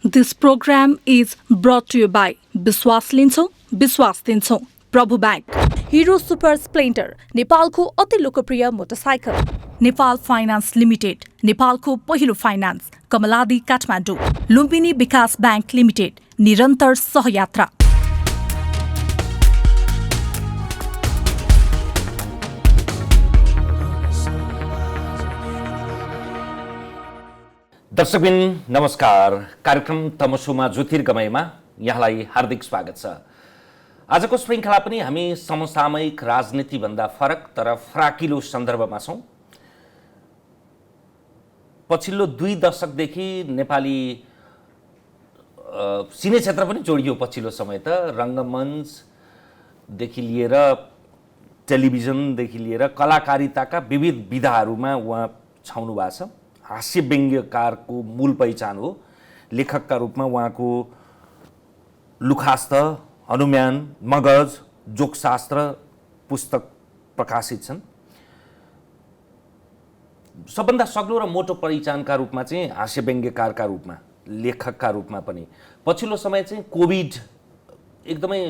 This program is brought to you by विश्वास लिन्छौं विश्वास दिन्छौं प्रभु बैंक हिरो सुपर स्प्लेन्डर नेपालको अति लोकप्रिय मोटरसाइकल नेपाल फाइनान्स लिमिटेड नेपालको पहिलो फाइनान्स कमलादी काठमाडौँ लुम्बिनी विकास बैंक लिमिटेड निरन्तर सहयात्रा दर्शकबिन नमस्कार। कार्यक्रम तमसुमा ज्योतिर्गमयमा यहाँलाई हार्दिक स्वागत छ। आजको श्रृङ्खला पनि हामी समसामयिक राजनीतिभन्दा फरक तर फराकिलो सन्दर्भमा छौँ। पछिल्लो 2 दशकदेखि नेपाली सिने क्षेत्र पनि जोडियो। पछिल्लो समय त रङ्गमञ्चदेखि लिएर टेलिभिजनदेखि लिएर कलाकारिताका विविध विधाहरूमा उहाँ छाउनु भएको छ। हास्य व्यङ्ग्यकारको मूल पहिचान हो। लेखकका रूपमा उहाँको लुखास्थ, हनुमान, मगज, जोकशास्त्र पुस्तक प्रकाशित छन्। सबभन्दा सग्लो र मोटो पहिचानका रूपमा चाहिँ हास्य व्यङ्ग्यकारका रूपमा, लेखकका रूपमा पनि पछिल्लो समय चाहिँ कोभिड एकदमै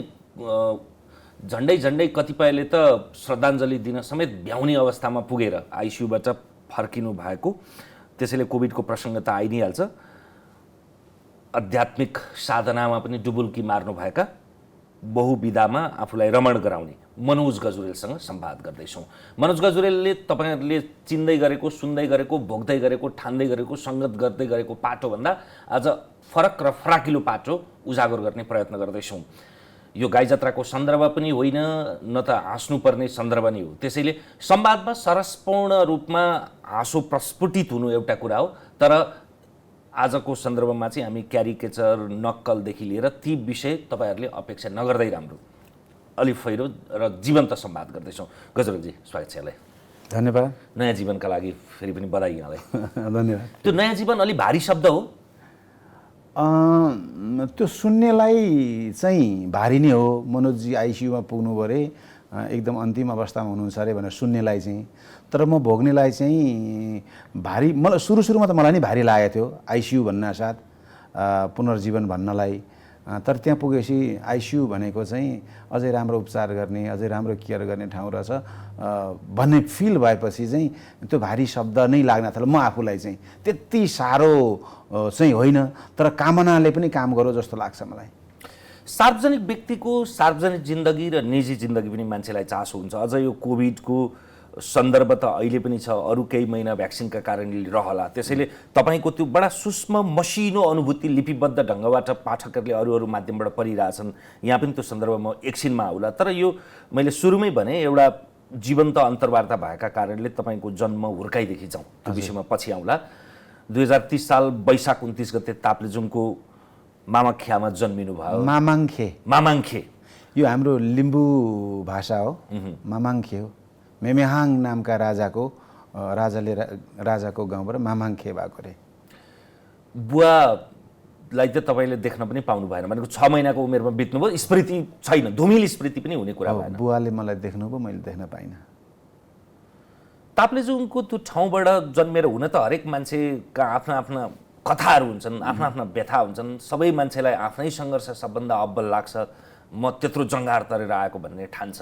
झन्डै झन्डै कतिपयले त श्रद्धाञ्जली दिन समेत भ्याउने अवस्थामा पुगेर आइसियुबाट फर्किनु भएको। त्यसैले कोभिडको प्रसङ्ग त आइ नै हाल्छ। आध्यात्मिक साधनामा पनि डुबुल्की मार्नुभएका बहुविधामा आफूलाई रमण गराउने मनोज गजुरेलसँग संवाद गर्दैछौँ। मनोज गजुरेलले तपाईँहरूले चिन्दै गरेको, सुन्दै गरेको, भोग्दै गरेको, ठान्दै गरेको, सङ्गत गर्दै गरेको पाटोभन्दा आज फरक र फराकिलो पाटो उजागर गर्ने प्रयत्न गर्दैछौँ। यो गाई जात्राको सन्दर्भ पनि होइन, न त हाँस्नुपर्ने सन्दर्भ नै हो। त्यसैले संवादमा सरसपूर्ण रूपमा हाँसो प्रस्फुटित हुनु एउटा कुरा हो, तर आजको सन्दर्भमा चाहिँ हामी क्यारिकेचर, नक्कलदेखि लिएर ती विषय तपाईँहरूले अपेक्षा नगर्दै राम्रो अलि फैरो र जीवन्त संवाद गर्दैछौँ। गजरजी, स्वागत छ यहाँलाई। धन्यवाद। नयाँ जीवनका लागि फेरि पनि बधाई यहाँलाई। धन्यवाद। त्यो नयाँ जीवन अलि भारी शब्द हो। त्यो सुन्नेलाई चाहिँ भारी नै हो। मनोजजी आइसियुमा पुग्नु परे, एकदम अन्तिम अवस्थामा हुनुहुन्छ अरे भनेर सुन्नेलाई चाहिँ, तर म भोग्नेलाई चाहिँ भारी, मलाई सुरुमा त मलाई नै भारी लागेको थियो आइसियु भन्नासाथ पुनर्जीवन भन्नलाई। तर त्यहाँ पुगेपछि आइसियु भनेको चाहिँ अझै राम्रो उपचार गर्ने, अझै राम्रो केयर गर्ने ठाउँ रहेछ भन्ने फिल भएपछि चाहिँ त्यो भारी शब्द नै लाग्न थाल्यो। म आफूलाई चाहिँ त्यति साह्रो चाहिँ होइन, तर कामनाले पनि काम गरौँ जस्तो लाग्छ मलाई। सार्वजनिक व्यक्तिको सार्वजनिक जिन्दगी र निजी जिन्दगी पनि मान्छेलाई चासो हुन्छ। अझ यो कोभिडको सन्दर्भ त अहिले पनि छ, अरू केही महिना भ्याक्सिनका कारणले रहला। त्यसैले तपाईँको त्यो बडा सूक्ष्म मसिनो अनुभूति लिपिबद्ध ढङ्गबाट पाठकहरूले अरू माध्यमबाट पढिरहेछन्। यहाँ पनि त्यो सन्दर्भमा एकछिनमा आउला। तर यो मैले सुरुमै भने एउटा जीवन्त अन्तर्वार्ता भएका कारणले तपाईँको जन्म हुर्काइदेखि जाउँ, त्यो विषयमा पछि आउँला। 2030 साल वैशाख 29 गते ताप्लेजुङको मामाङ्खेमा जन्मिनु भयो। मामाङ्खे यो हाम्रो लिम्बू भाषा हो। मामाङ्खे हो। मेमेहाङ नामका राजाको गाउँबाट मामाङ्खे भएको रे। बुवालाई त तपाईँले देख्न पनि पाउनु भएन, भनेको 6 महिनाको उमेरमा बित्नुभयो। स्मृति छैन, धुमिल स्मृति पनि हुने कुरा भएन। बुवाले मलाई देख्नुभयो, मैले देख्न पाइनँ। ताप्लेजुङको त्यो ठाउँबाट जन्मेर, हुन त हरेक मान्छेका आफ्ना कथाहरू हुन्छन्, आफ्ना व्यथा हुन्छन्। सबै मान्छेलाई आफ्नै सङ्घर्ष सबभन्दा अब्बल लाग्छ, म त्यत्रो जङ्गार तरेर आएको भन्ने ठान्छ।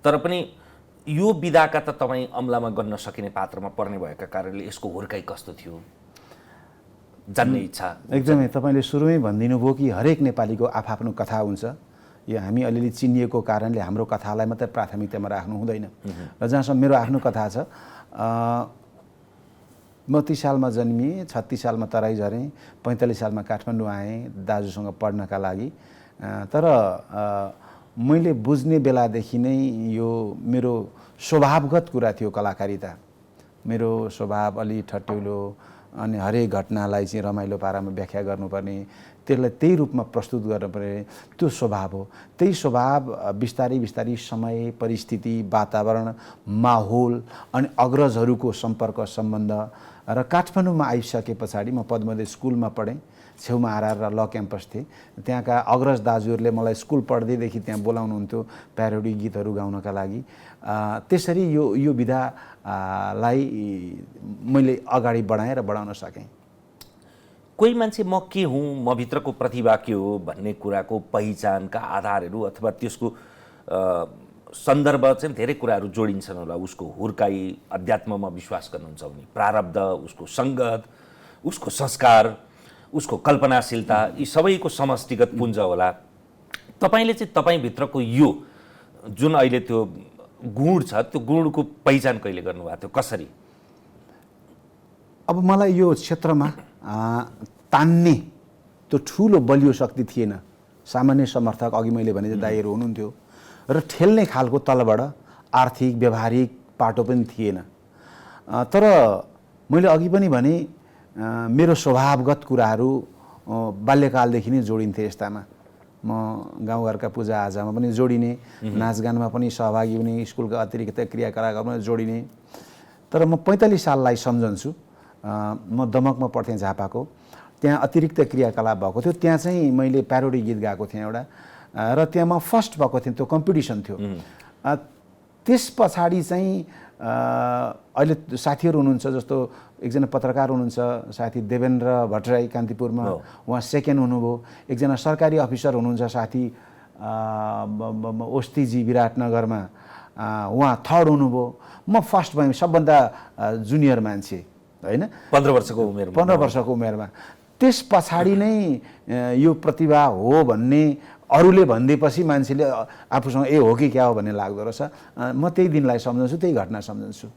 तर पनि यो विधाका त तपाईँ अम्लामा गन्न सकिने पात्रमा पर्ने भएका कारणले यसको हुर्काइ कस्तो थियो जान्ने इच्छा। एकदमै तपाईँले सुरुमै भनिदिनु भयो कि हरेक नेपालीको आफ्नो कथा हुन्छ। यो हामी अलिअलि चिनिएको कारणले हाम्रो कथालाई मात्रै प्राथमिकतामा राख्नु हुँदैन। र जहाँसम्म मेरो आफ्नो कथा छ, म 30 सालमा जन्मिएँ, 36 सालमा तराई झरेँ, 45 सालमा काठमाडौँ आएँ दाजुसँग पढ्नका लागि। तर मैले बुझ्ने बेलादेखि नै यो मेरो स्वभावगत कुरा थियो कलाकारिता। मेरो स्वभाव अलि ठट्यौलो, अनि हरेक घटनालाई चाहिँ रमाइलो पारामा व्याख्या गर्नुपर्ने, त्यसलाई त्यही रूपमा प्रस्तुत गर्नुपर्ने, त्यो स्वभाव हो। त्यही स्वभाव बिस्तारै बिस्तारै समय, परिस्थिति, वातावरण, माहौल अनि अग्रजहरूको सम्पर्क सम्बन्ध र काठमाडौँमा आइसके पछाडि म पद्मदेव स्कुलमा पढेँ। छेउमा आरआर र ल क्याम्पस थिए। त्यहाँका अग्रज दाजुहरूले मलाई स्कुल पढ्दैदेखि त्यहाँ बोलाउनुहुन्थ्यो प्यारोडी गीतहरू गाउनका लागि। त्यसरी यो विधालाई मैले अगाडि बढाएँ र बढाउन सकेँ। कोही मान्छे म के हुँ, म भित्रको प्रतिभा के हो भन्ने कुराको पहिचानका आधारहरू अथवा त्यसको सन्दर्भ चाहिँ धेरै कुराहरू जोडिन्छन् होला। उसको हुर्काई, अध्यात्ममा विश्वास गर्नुहुन्छ भने प्रारब्ध, उसको सङ्गत, उसको संस्कार, उसको कल्पनाशीलता, यी सबैको समष्टिगत पुञ्ज होला। तपाईँले चाहिँ तपाईँभित्रको यो जुन अहिले त्यो गुण छ, त्यो गुणको पहिचान कहिले गर्नुभएको थियो, कसरी? अब मलाई यो क्षेत्रमा तान्ने त्यो ठुलो बलियो शक्ति थिएन। सामान्य समर्थक अघि मैले भने दाइहरू हुनुहुन्थ्यो र ठेल्ने खालको तलबाट आर्थिक व्यवहारिक पाटो पनि थिएन। तर मैले अघि पनि भने मेरो स्वभावगत कुराहरू बाल्यकालदेखि नै जोडिन्थे यस्तामा। म गाउँघरका पूजाआजामा पनि जोडिने, नाचगानमा पनि सहभागी हुने, स्कुलका अतिरिक्त क्रियाकलापमा जोडिने। तर म 45 साललाई सम्झन्छु, म दमकमा पढ्थेँ झापाको, त्यहाँ अतिरिक्त क्रियाकलाप भएको थियो। त्यहाँ चाहिँ मैले प्यारोडी गीत गाएको थिएँ एउटा, र त्यहाँ म फर्स्ट भएको थिएँ। त्यो कम्पिटिसन थियो। त्यस पछाडि चाहिँ अहिले साथीहरू हुनुहुन्छ, जस्तो एकजना पत्रकार हुनुहुन्छ साथी देवेन्द्र भट्टराई कान्तिपुरमा, उहाँ सेकेन्ड हुनुभयो। एकजना सरकारी अफिसर हुनुहुन्छ साथी ओस्तीजी विराटनगरमा, उहाँ थर्ड हुनुभयो। म फर्स्ट भएँ, सबभन्दा जुनियर मान्छे, होइन, 15 वर्षको उमेरमा। 15 वर्षको उमेरमा। त्यस पछाडि नै यो प्रतिभा हो भन्ने अरूले भनिदिएपछि मान्छेले आफूसँग ए हो कि क्या हो भन्ने लाग्दो रहेछ। म त्यही दिनलाई सम्झन्छु, त्यही घटना सम्झन्छु।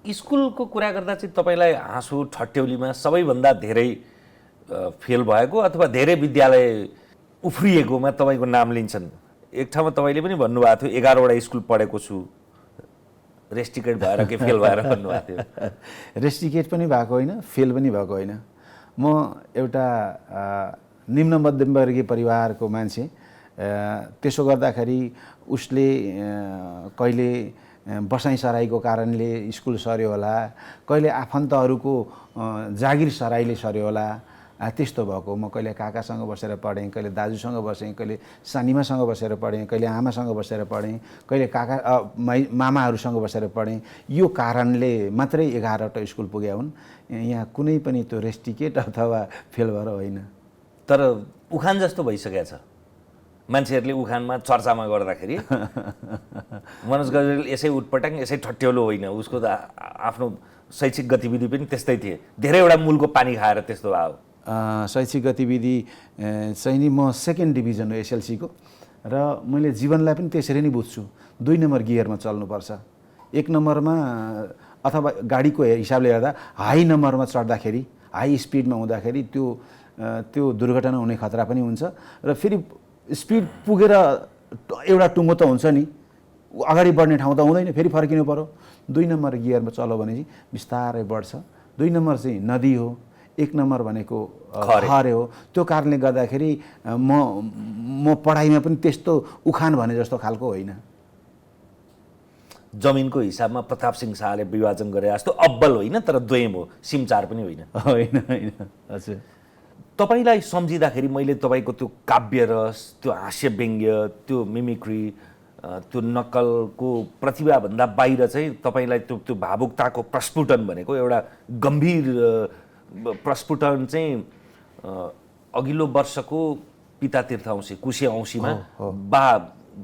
स्कुलको कुरा गर्दा चाहिँ तपाईँलाई हाँसो ठट्यौलीमा सबैभन्दा धेरै फेल भएको अथवा धेरै विद्यालय उफ्रिएकोमा तपाईँको नाम लिन्छन्? एक ठाउँमा तपाईँले पनि भन्नुभएको थियो 11वटा स्कुल पढेको छु, रेस्टिकेट भएर कि फेल भएर भन्नुभएको थियो। रेस्टिकेट पनि भएको होइन, फेल पनि भएको होइन। म एउटा निम्न मध्यमवर्गीय परिवारको मान्छे। त्यसो गर्दाखेरि उसले कहिले बसाइसराईको कारणले स्कुल सर्यो होला, कहिले आफन्तहरूको जागिर सराईले सर्यो होला, त्यस्तो भएको। म कहिले काकासँग बसेर पढेँ, कहिले दाजुसँग बसेँ, कहिले सानीमासँग बसेर पढेँ, कहिले आमासँग बसेर पढेँ, कहिले काका मामाहरूसँग बसेर पढेँ। यो कारणले मात्रै 11वटा स्कुल पुगे हुन्। यहाँ कुनै पनि त्यो रेस्टिकेट अथवा फेल भएर होइन। तर उखान जस्तो भइसकेको छ, मान्छेहरूले उखानमा चर्चामा गर्दाखेरि मनोज गजरेल यसै उटपटाङ यसै ठट्यौलो होइन, उसको त आफ्नो शैक्षिक गतिविधि पनि त्यस्तै थिए, धेरैवटा मूलको पानी खाएर त्यस्तो भयो। शैक्षिक गतिविधि चाहिँ नि म सेकेन्ड डिभिजन हो एसएलसीको, र मैले जीवनलाई पनि त्यसरी नै बुझ्छु। 2 नम्बर गियरमा चल्नुपर्छ। 1 नम्बरमा अथवा गाडीको हिसाबले हेर्दा हाई नम्बरमा चढ्दाखेरि, हाई स्पिडमा हुँदाखेरि त्यो दुर्घटना हुने खतरा पनि हुन्छ। र फेरि स्पिड पुगेर एउटा टुङ्गो त हुन्छ नि, अगाडि बढ्ने ठाउँ त हुँदैन, फेरि फर्किनु पर्यो। 2 नम्बर गियरमा चल्यो भने चाहिँ बिस्तारै बढ्छ। 2 नम्बर चाहिँ नदी हो, 1 नम्बर भनेको खरे हो। त्यो कारणले गर्दाखेरि म पढाइमा पनि त्यस्तो उखान भने जस्तो खालको होइन। जमिनको हिसाबमा प्रताप सिंह शाहले विभाजन गरे जस्तो अब्बल होइन, तर द्वयम हो, सिमचार पनि होइन। होइन, हजुर। तपाईँलाई सम्झिँदाखेरि मैले तपाईँको त्यो काव्य रस, त्यो हास्य व्यङ्ग्य, त्यो मिमिक्री, त्यो नक्कलको प्रतिभाभन्दा बाहिर चाहिँ तपाईँलाई त्यो भावुकताको प्रस्फुटन भनेको एउटा गम्भीर प्रस्फुटन चाहिँ अघिल्लो वर्षको पिता तीर्थ औँसी कुशे औँसीमा बा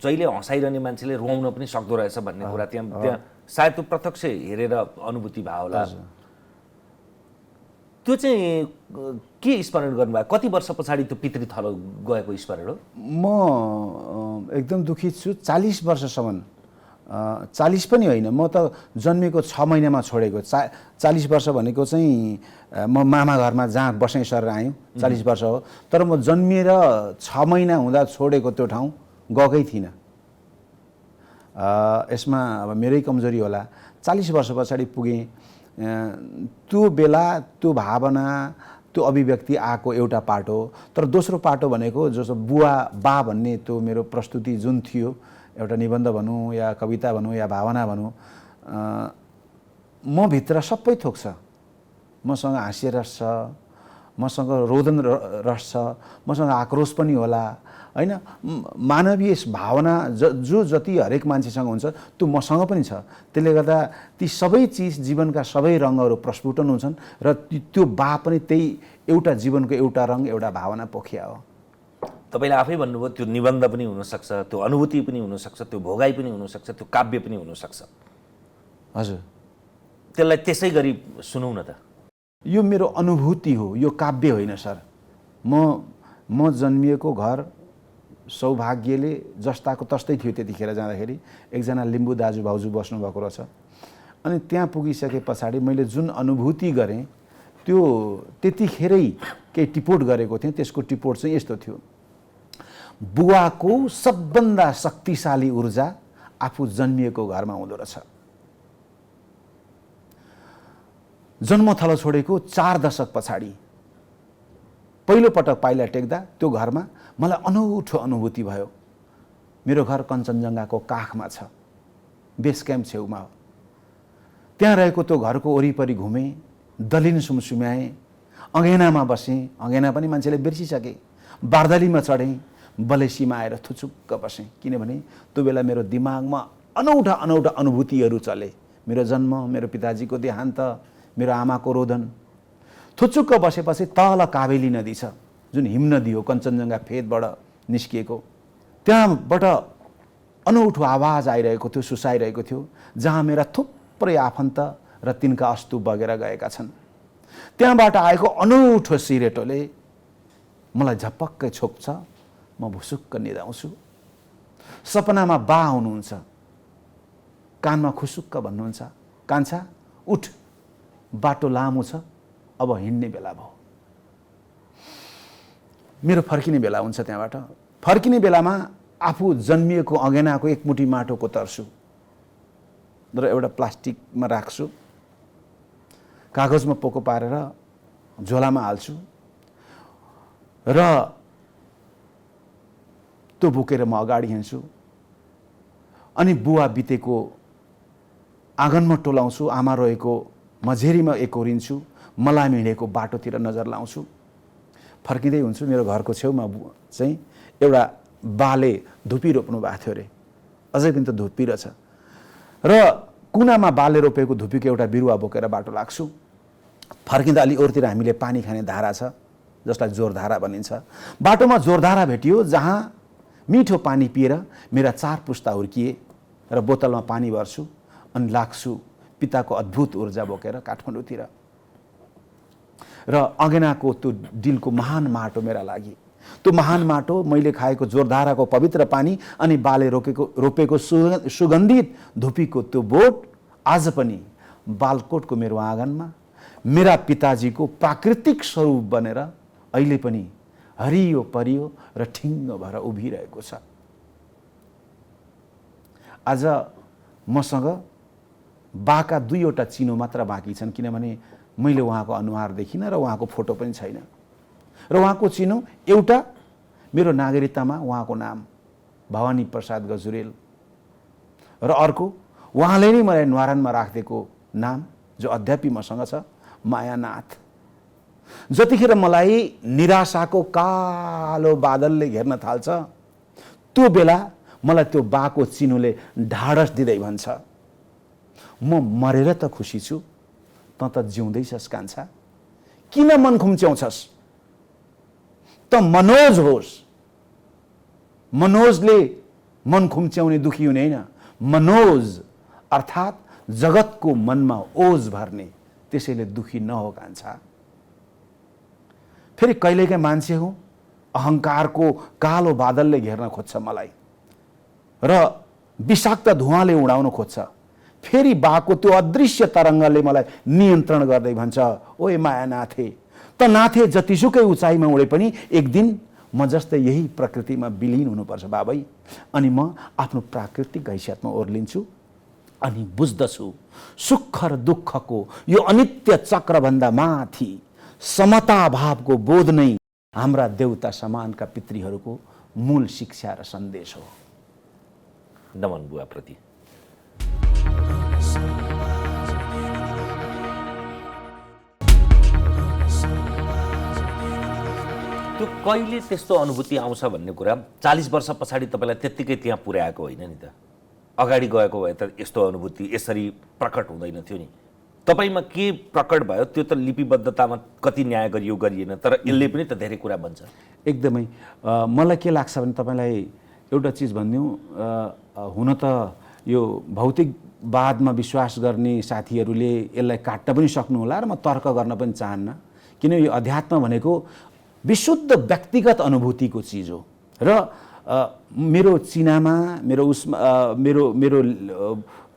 जहिले हँसाइरहने मान्छेले रुवाउन पनि सक्दो रहेछ भन्ने कुरा त्यहाँ सायद त्यो प्रत्यक्ष हेरेर अनुभूति भयो होला। त्यो चाहिँ के स्मरण गर्नुभयो? कति वर्ष पछाडि त्यो पितृथलो गएको स्मरण हो? म एकदम दुखित छु। 40 वर्षसम्म, 40 पनि होइन, म त जन्मेको 6 महिनामा छोडेको। 40 वर्ष भनेको चाहिँ म मामा घरमा जहाँ बसाइँ सरेर आयौँ, 40 वर्ष हो। तर म जन्मिएर 6 महिना हुँदा छोडेको त्यो ठाउँ गएकै थिइनँ। यसमा अब मेरै कमजोरी होला। 40 वर्ष पछाडि पुगेँ। त्यो बेला त्यो भावना, त्यो अभिव्यक्ति आएको एउटा पाटो। तर दोस्रो पाटो भनेको जस्तो बुवा बा भन्ने त्यो मेरो प्रस्तुति जुन थियो, एउटा निबन्ध भनौँ या कविता भनौँ या भावना भनौँ, म भित्र सबै थोक छ। मसँग हास्य रस छ, मसँग रोदन रस छ, मसँग आक्रोश पनि होला, होइन। मानवीय भावना जो जति हरेक मान्छेसँग हुन्छ त्यो मसँग पनि छ। त्यसले गर्दा ती सबै चिज, जीवनका सबै रङहरू प्रस्फुटन हुन्छन् र त्यो बा पनि त्यही एउटा जीवनको एउटा रङ एउटा भावना पोखिया हो। तपाईँले आफै भन्नुभयो त्यो निबन्ध पनि हुनसक्छ, त्यो अनुभूति पनि हुनसक्छ, त्यो भोगाइ पनि हुनसक्छ, त्यो काव्य पनि हुनसक्छ। हजुर, त्यसलाई त्यसै गरी सुनौ न त। यो मेरो अनुभूति हो, यो काव्य होइन सर। म जन्मिएको घर सौभाग्यले जस्ताको तस्तै थियो त्यतिखेर जाँदाखेरि। एकजना लिम्बू दाजु भाउजू बस्नुभएको रहेछ। अनि त्यहाँ पुगिसके पछाडि मैले जुन अनुभूति गरेँ त्यो त्यतिखेरै केही टिपोट गरेको थिएँ। त्यसको टिपोट चाहिँ यस्तो थियो: बुवाको सबभन्दा शक्तिशाली ऊर्जा आफू जन्मिएको घरमा हुँदो रहेछ। जन्मथलो छोडेको 4 दशक पछाडि पहिलोपटक पाइला टेक्दा त्यो घरमा मलाई अनौठो अनुभूति भयो। मेरो घर कञ्चनजङ्घाको काखमा छ, बेस क्याम्प छेउमा हो। त्यहाँ रहेको त्यो घरको वरिपरि घुमेँ, दलिन सुमसुम्याएँ, अँगेनामा बसेँ। अँगेना पनि मान्छेले बिर्सिसके। बार्दलीमा चढेँ, बलेसीमा आएर थुचुक्क बसेँ। किनभने त्यो बेला मेरो दिमागमा अनौठा अनौठा अनुभूतिहरू चले। मेरो जन्म, मेरो पिताजीको देहान्त, मेरो आमाको रोदन। थुचुक्क बसेपछि तल काबेली नदी छ, जुन हिम नदी हो, कञ्चनजङ्घा फेदबाट निस्किएको। त्यहाँबाट अनौठो आवाज आइरहेको थियो, सुसाइरहेको थियो, जहाँ मेरा थुप्रै आफन्त र तिनका अस्तु बगेर गएका छन्। त्यहाँबाट आएको अनौठो सिरेटोले मलाई झपक्कै छोप्छ। म भुसुक्क निदाउँछु। सपनामा बा हुनुहुन्छ, कानमा खुसुक्क भन्नुहुन्छ, कान्छा उठ, बाटो लामो छ, अब हिँड्ने बेला भयो। मेरो फर्किने बेला हुन्छ। त्यहाँबाट फर्किने बेलामा आफू जन्मिएको अँगेनाको एक मुठी माटो कोतर्छु र एउटा प्लास्टिकमा राख्छु, कागजमा पोको पारेर झोलामा हाल्छु र त्यो बोकेर म अगाडि हिँड्छु। अनि बुवा बितेको आँगनमा टोलाउँछु, आमा रहेको मझेरीमा एकोरिन्छु, मलामी हिँडेको बाटोतिर नजर लाउँछु। फर्किँदै हुन्छु। मेरो घरको छेउमा चाहिँ एउटा बाले धुपी रोप्नु भएको थियो अरे, अझै पनि त धुपी रहेछ। र कुनामा बाले रोपेको धुपीको एउटा बिरुवा बोकेर बाटो लाग्छु। फर्किँदा अलि ओरतिर हामीले पानी खाने धारा छ, जसलाई जोरधारा भनिन्छ। बाटोमा जोरधारा भेटियो, जहाँ मिठो पानी पिएर मेरा 4 पुस्ता हुर्किए र बोतलमा पानी भर्छु अनि लाग्छु पिताको अद्भुत ऊर्जा बोकेर काठमाडौँतिर। र अँगेनाको त्यो डिलको महान माटो मेरा लागि, त्यो महान माटो, मैले खाएको जोरधाराको पवित्र पानी अनि बाले रोपेको सुगन्धित धुपीको त्यो बोट आज पनि बालकोटको मेरो आँगनमा मेरा पिताजीको प्राकृतिक स्वरूप बनेर अहिले पनि हरियो परियो र ठिङ्ग भएर उभिरहेको छ। आज मसँग बाका 2वटा चिनो मात्र बाँकी छन्, किनभने मैले उहाँको अनुहार देखिनँ र उहाँको फोटो पनि छैन। र उहाँको चिनो एउटा मेरो नागरिकतामा उहाँको नाम भवानी प्रसाद गजुरेल र अर्को उहाँले नै मलाई न्वारानमा राखिदिएको नाम जो अद्यापि मसँग छ, मायानाथ। जतिखेर मलाई निराशाको कालो बादलले घेर्न थाल्छ, त्यो बेला मलाई त्यो बाको चिनोले ढाडस दिँदै भन्छ, म मरेर त खुसी छु, त जिउँदैछस् कान्छा, किन मन खुम्च्याउँछस्? त मनोज होस्। मनोजले मन खुम्च्याउने दुखी हुने होइन, मनोज अर्थात् जगतको मनमा ओज भर्ने, त्यसैले दुखी नहो कान्छा। फेरि कहिलेकाहीँ मान्छे हो, अहङ्कारको कालो बादलले घेर्न खोज्छ मलाई र विषाक्त धुवाँले उडाउन खोज्छ। फेरि बाको त्यो अदृश्य तरङ्गले मलाई नियन्त्रण गर्दै भन्छ, ओए माया नाथे, त नाथे जतिसुकै उचाइमा उडे पनि एक दिन म जस्तै यही प्रकृतिमा विलीन हुनुपर्छ बाबै। अनि म आफ्नो प्राकृतिक हैसियतमा ओर्लिन्छु अनि बुझ्दछु सुख र दुःखको यो अनित्य चक्रभन्दा माथि समता भावको बोध नै हाम्रा देवता समानका पितृहरूको मूल शिक्षा र सन्देश हो। नमन बुवाप्रति। त्यो कहिले त्यस्तो अनुभूति आउँछ भन्ने कुरा 40 वर्ष पछाडि तपाईँलाई त्यत्तिकै त्यहाँ पुर्याएको होइन नि त। अगाडि गएको भए त यस्तो अनुभूति यसरी प्रकट हुँदैन थियो नि। तपाईँमा के प्रकट भयो त्यो त लिपिबद्धतामा कति न्याय गरियो गरिएन, तर यसले पनि त धेरै कुरा भन्छ। एकदमै मलाई के लाग्छ भने तपाईँलाई एउटा चिज भनिदिउँ, हुन त यो भौतिकवादमा विश्वास गर्ने साथीहरूले यसलाई काट्न पनि सक्नुहोला र म तर्क गर्न पनि चाहन्न, किन यो अध्यात्म भनेको विशुद्ध व्यक्तिगत अनुभूतिको चिज हो। र मेरो चिनामा मेरो मेरो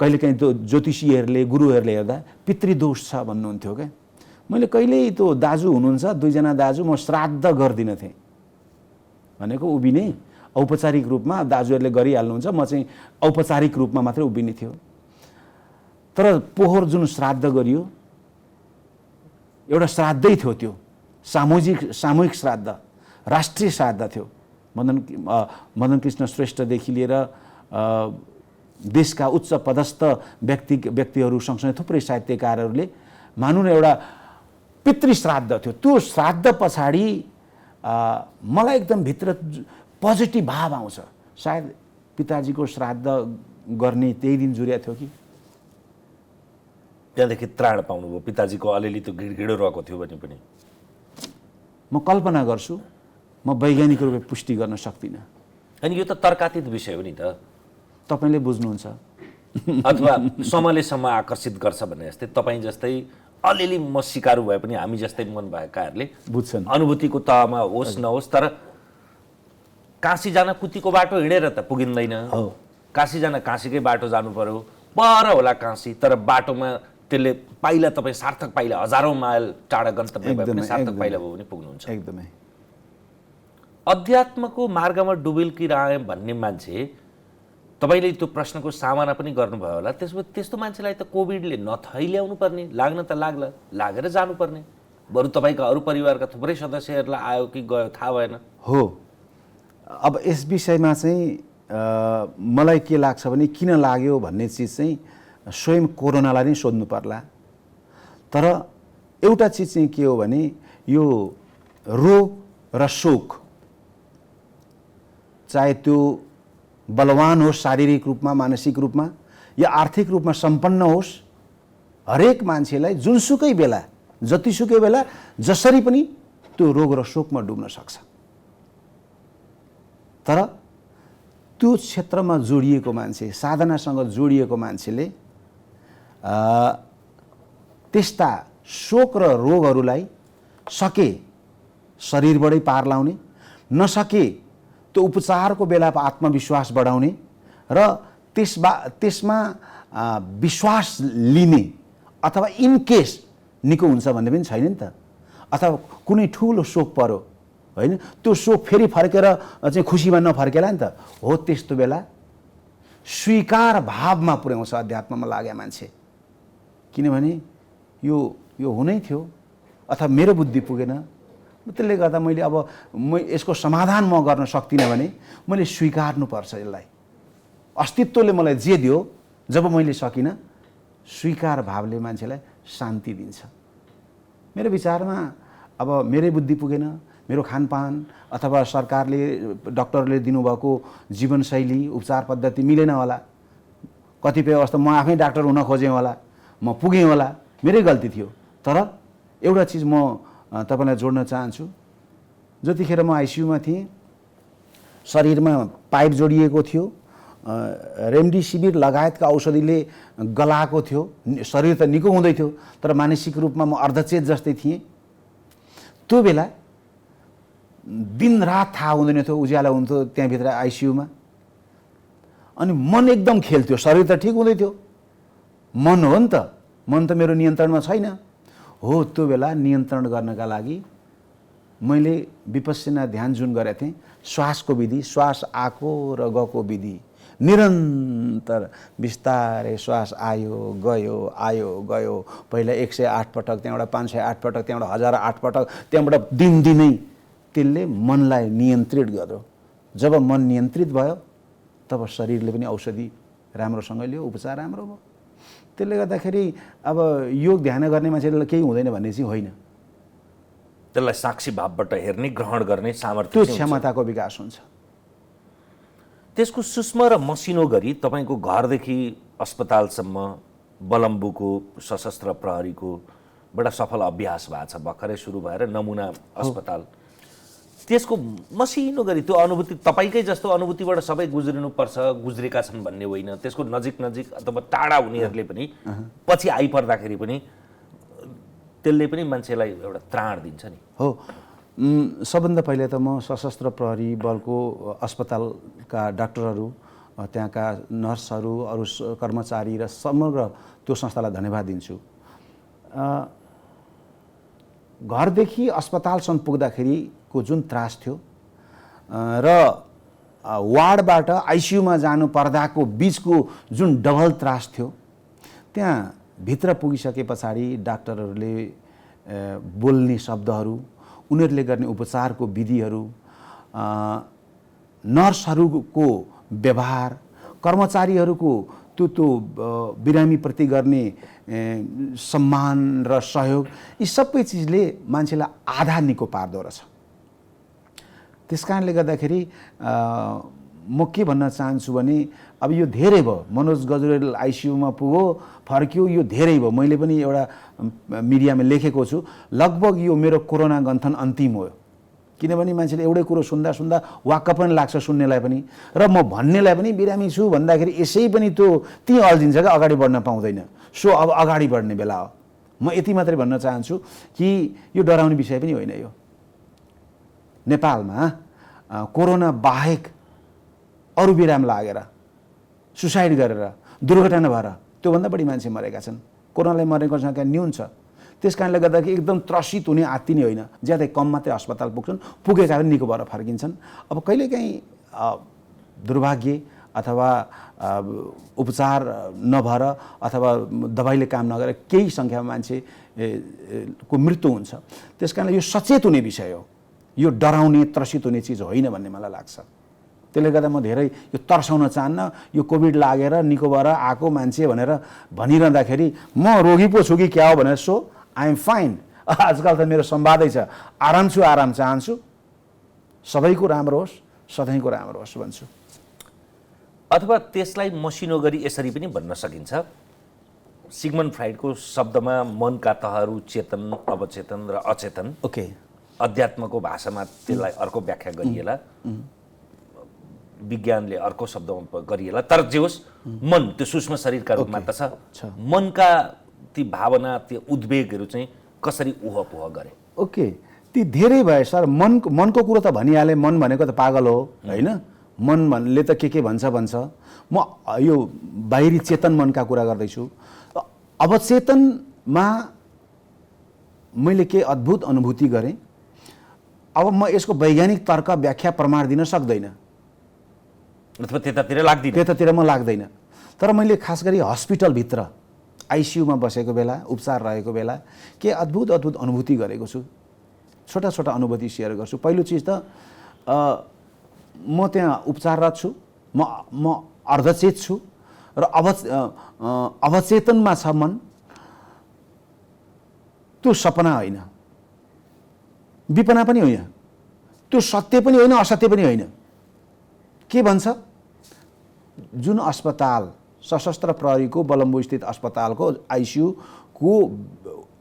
कहिलेकाहीँ त्यो ज्योतिषीहरूले गुरुहरूले हेर्दा पितृदोष छ भन्नुहुन्थ्यो क्या। मैले कहिल्यै त्यो दाजु हुनुहुन्छ, दुईजना दाजु, म श्राद्ध गर्दिनँ थिएँ भनेको उभिने औपचारिक रूपमा दाजुहरूले गरिहाल्नुहुन्छ, म चाहिँ औपचारिक रूपमा मात्रै उभिने थियो। तर पोहोर जुन श्राद्ध गरियो एउटा श्राद्धै थियो, त्यो सामूहिक श्राद्ध, राष्ट्रिय श्राद्ध थियो। मदन कृष्ण श्रेष्ठदेखि लिएर देशका उच्च पदस्थ व्यक्तिहरू सँगसँगै थुप्रै साहित्यकारहरूले मानौँ न एउटा पितृ श्राद्ध थियो। त्यो श्राद्ध पछाडि मलाई एकदम भित्र पोजिटिभ भाव आउँछ। सायद पिताजीको श्राद्ध गर्ने त्यही दिन जुर्या थियो कि त्यहाँदेखि त्राण पाउनुभयो, पिताजीको अलिअलि त्यो घिडघिडो रहेको थियो भने पनि। म कल्पना गर्छु, म वैज्ञानिक रूपले पुष्टि गर्न सक्दिनँ। अनि यो त तर्कातीत विषय हो नि त, तपाईँले बुझ्नुहुन्छ। अथवा समयलेसम्म आकर्षित गर्छ भने जस्तै तपाईँ जस्तै अलिअलि म सिकारु भए पनि हामी जस्तै मन भएकाहरूले बुझ्छन्। अनुभूतिको तहमा होस् नहोस्, तर काशी जान कुतीको बाटो हिँडेर त पुगिँदैन। काशी जान काशीकै बाटो जानु पर्यो, पर होला काशी, तर बाटोमा त्यसले पाइला तपाईँ सार्थक पाइला, हजारौँ माइल टाढा गन्तव्य भए पनि सार्थक पाइला भयो भने पुग्नुहुन्छ। एकदमै अध्यात्मको मार्गमा डुबुल्किरहे भन्ने मान्छे, तपाईँले त्यो प्रश्नको सामना पनि गर्नुभयो होला। त्यस्तो मान्छेलाई त कोभिडले नथैल्याउनु पर्ने, लाग्न त लाग्ला, लागेर जानुपर्ने। बरु तपाईँका अरू परिवारका थुप्रै सदस्यहरूलाई आयो कि गयो थाहा भएन। हो, अब यस विषयमा चाहिँ मलाई के लाग्छ भने किन लाग्यो भन्ने चिज चाहिँ स्वयं कोरोनालाई नै सोध्नु पर्ला। तर एउटा चिज चाहिँ के हो भने यो रोग र शोक, चाहे त्यो बलवान होस् शारीरिक रूपमा, मानसिक रूपमा या आर्थिक रूपमा सम्पन्न होस्, हरेक मान्छेलाई जुनसुकै बेला, जतिसुकै बेला, जसरी पनि त्यो रोग र शोकमा डुब्न सक्छ। तर त्यो क्षेत्रमा जोडिएको मान्छे, साधनासँग जोडिएको मान्छेले त्यस्ता शोक र रोगहरूलाई सके शरीरबाटै पार लाउने, नसके त्यो उपचारको बेला आत्मविश्वास बढाउने र त्यसमा विश्वास लिने, अथवा इन केस निको हुन्छ भन्ने पनि छैन नि त। अथवा कुनै ठुलो शोक पर्यो होइन, त्यो शोक फेरि फर्केर चाहिँ खुसीमा नफर्केला नि त। हो, त्यस्तो बेला स्वीकार भावमा पुर्याउँछ अध्यात्ममा लाग्या मान्छे। किनभने यो हुनै थियो, अथवा मेरो बुद्धि पुगेन, त्यसले गर्दा मैले अब यसको समाधान म गर्न सक्दिनँ भने मैले स्वीकार्नुपर्छ यसलाई। अस्तित्वले मलाई जे दियो, जब मैले सकिनँ, स्वीकार भावले मान्छेलाई शान्ति दिन्छ। मेरो विचारमा अब मेरै बुद्धि पुगेन, मेरो खानपान अथवा सरकारले डक्टरले दिनुभएको जीवनशैली उपचार पद्धति मिलेन होला, कतिपय अवस्था म आफै डाक्टर हुन खोजेँ होला, म पुगेँ होला, मेरै गल्ती थियो। तर एउटा चिज म तपाईँलाई जोड्न चाहन्छु। जतिखेर म आइसियुमा थिएँ, शरीरमा पाइप जोडिएको थियो, रेमडेसिभिर लगायतका औषधिले गलाएको थियो, शरीर त निको हुँदै थियो, तर मानसिक रूपमा म अर्धचेत जस्तै थिएँ। त्यो बेला दिनरात थाहा हुँदैन थियो, उज्यालो हुन्थ्यो त्यहाँभित्र आइसियुमा। अनि मन एकदम खेल्थ्यो, शरीर त ठिक हुँदै थियो, मन हो नि त, मन त मेरो नियन्त्रणमा छैन। हो, त्यो बेला नियन्त्रण गर्नका लागि मैले विपश्यना ध्यान जुन गरेको थिएँ, श्वासको विधि, श्वास आएको र गएको विधि, निरन्तर बिस्तारै श्वास आयो गयो आयो गयो, पहिला 108 पटक, त्यहाँबाट 508 पटक, त्यहाँबाट 1008 पटक, त्यहाँबाट दिनदिनै त्यसले मनलाई नियन्त्रित गर्यो। जब मन नियन्त्रित भयो तब शरीरले पनि औषधि राम्रोसँग लियो, उपचार राम्रो भयो। त्यसले गर्दाखेरि अब योग ध्यान गर्ने मान्छेलाई केही हुँदैन भन्ने चाहिँ होइन। त्यसलाई साक्षी भावबाट हेर्ने, ग्रहण गर्ने सामर्थ्य, त्यो क्षमताको विकास हुन्छ। त्यसको सूक्ष्म र मसिनो गरी तपाईँको घरदेखि अस्पतालसम्म बलम्बुको सशस्त्र प्रहरीको बडा सफल अभ्यास भएको छ, भर्खरै सुरु भएर नमुना अस्पताल, त्यसको मसिनो गरी त्यो अनुभूति तपाईँकै जस्तो अनुभूतिबाट सबै गुज्रिनुपर्छ, गुज्रेका छन् भन्ने होइन, त्यसको नजिक नजिक अथवा टाढा हुनेहरूले पनि पछि आइपर्दाखेरि पनि त्यसले पनि मान्छेलाई एउटा त्राण दिन्छ नि। हो, सबभन्दा पहिले त म सशस्त्र प्रहरी बलको अस्पतालका डाक्टरहरू, त्यहाँका नर्सहरू, अरू कर्मचारी र समग्र त्यो संस्थालाई धन्यवाद दिन्छु। घरदेखि अस्पतालसम्म पुग्दाखेरिको जुन त्रास थियो र वार्डबाट आइसियुमा जानु पर्दाको बिचको जुन डबल त्रास थियो, त्यहाँ भित्र पुगिसके पछाडि डाक्टरहरूले बोल्ने शब्दहरू, उनीहरूले गर्ने उपचारको विधिहरू, नर्सहरूको व्यवहार, कर्मचारीहरूको त्यो बिरामीप्रति गर्ने सम्मान र सहयोग, यी सबै चिजले मान्छेलाई आधा निको पार्दो रहेछ। त्यस कारणले गर्दाखेरि म के भन्न चाहन्छु भने अब यो धेरै भयो, मनोज गजुरेल आइसियुमा पुग्यो, फर्क्यो, यो धेरै भयो। मैले पनि एउटा मिडियामा लेखेको छु, लगभग यो मेरो कोरोना गन्थन अन्तिम हो। किनभने मान्छेले एउटै कुरो सुन्दा सुन्दा वाक्क पनि लाग्छ सुन्नेलाई पनि, र म भन्नेलाई पनि बिरामी छु भन्दाखेरि यसै पनि त्यो त्यहीँ अल्झिन्छ क्या, अगाडि बढ्न पाउँदैन। सो अब अगाडि बढ्ने बेला हो। म यति मात्रै भन्न चाहन्छु कि यो डराउने विषय पनि होइन। यो नेपालमा कोरोना बाहेक अरू बिराम लागेर, सुसाइड गरेर, दुर्घटना भएर त्योभन्दा बढी मान्छे मरेका छन्। कोरोनाले मरेको सङ्ख्या न्यून छ। त्यस कारणले गर्दाखेरि एकदम त्रसित हुने आत्तिने होइन, ज्यादै कम मात्रै अस्पताल पुग्छन्, पुगेका पनि निको भएर फर्किन्छन्। अब कहिलेकाहीँ दुर्भाग्य अथवा उपचार नभएर अथवा दबाईले काम नगरेर केही सङ्ख्यामा मान्छेको मृत्यु हुन्छ। त्यस कारणले यो सचेत हुने विषय हो, यो डराउने त्रसित हुने चिज होइन भन्ने मलाई लाग्छ। त्यसले गर्दा म धेरै यो तर्साउन चाहन्न। यो कोभिड लागेर निको भएर आएको मान्छे भनेर भनिरहँदाखेरि म रोगी पो छु कि क्या हो भनेर, सो आई एम फाइन। आजकल त मेरो संवादै छ, आराम छु, आराम चाहन्छु, सबैको राम्रो होस्, सधैँको राम्रो होस् भन्छु। अथवा त्यसलाई मसिनो गरी यसरी पनि भन्न सकिन्छ, सिगमन्ड फ्राइडको शब्दमा मनका तहहरू चेतन, अवचेतन र अचेतन, ओके, अध्यात्मको भाषामा त्यसलाई अर्को व्याख्या गरिएला, विज्ञानले अर्को शब्दमा गरिएला, तर जे होस् मन त्यो सूक्ष्म शरीरका रूपमा त छ। मनका ती भावना, ती उद्वेगहरू चाहिँ कसरी उहपुह गरे? ओके, ती धेरै भए सर। मनको कुरो त भनिहालेँ, मन भनेको त पागल हो होइन, मन भन्ने त के भन्छ। म यो बाहिरी चेतन मनका कुरा गर्दैछु। अवचेतनमा मैले के अद्भुत अनुभूति गरेँ। अब म यसको वैज्ञानिक तर्क, व्याख्या, प्रमाण दिन सक्दैन, अथवा त्यतातिर म लाग्दैन। तर मैले खास गरी हस्पिटलभित्र आइसियुमा बसेको बेला, उपचार रहेको बेला के अद्भुत अद्भुत अनुभूति गरेको छु। छोटा छोटा अनुभूति सेयर गर्छु। पहिलो चिज त म त्यहाँ उपचाररत छु, म अर्धचेत छु र अवचेतनमा छ मन। त्यो सपना होइन, विपना पनि होइन, त्यो सत्य पनि होइन, असत्य पनि होइन। के भन्छ, जुन अस्पताल सशस्त्र प्रहरीको बलम्बु स्थित अस्पतालको आइसियुको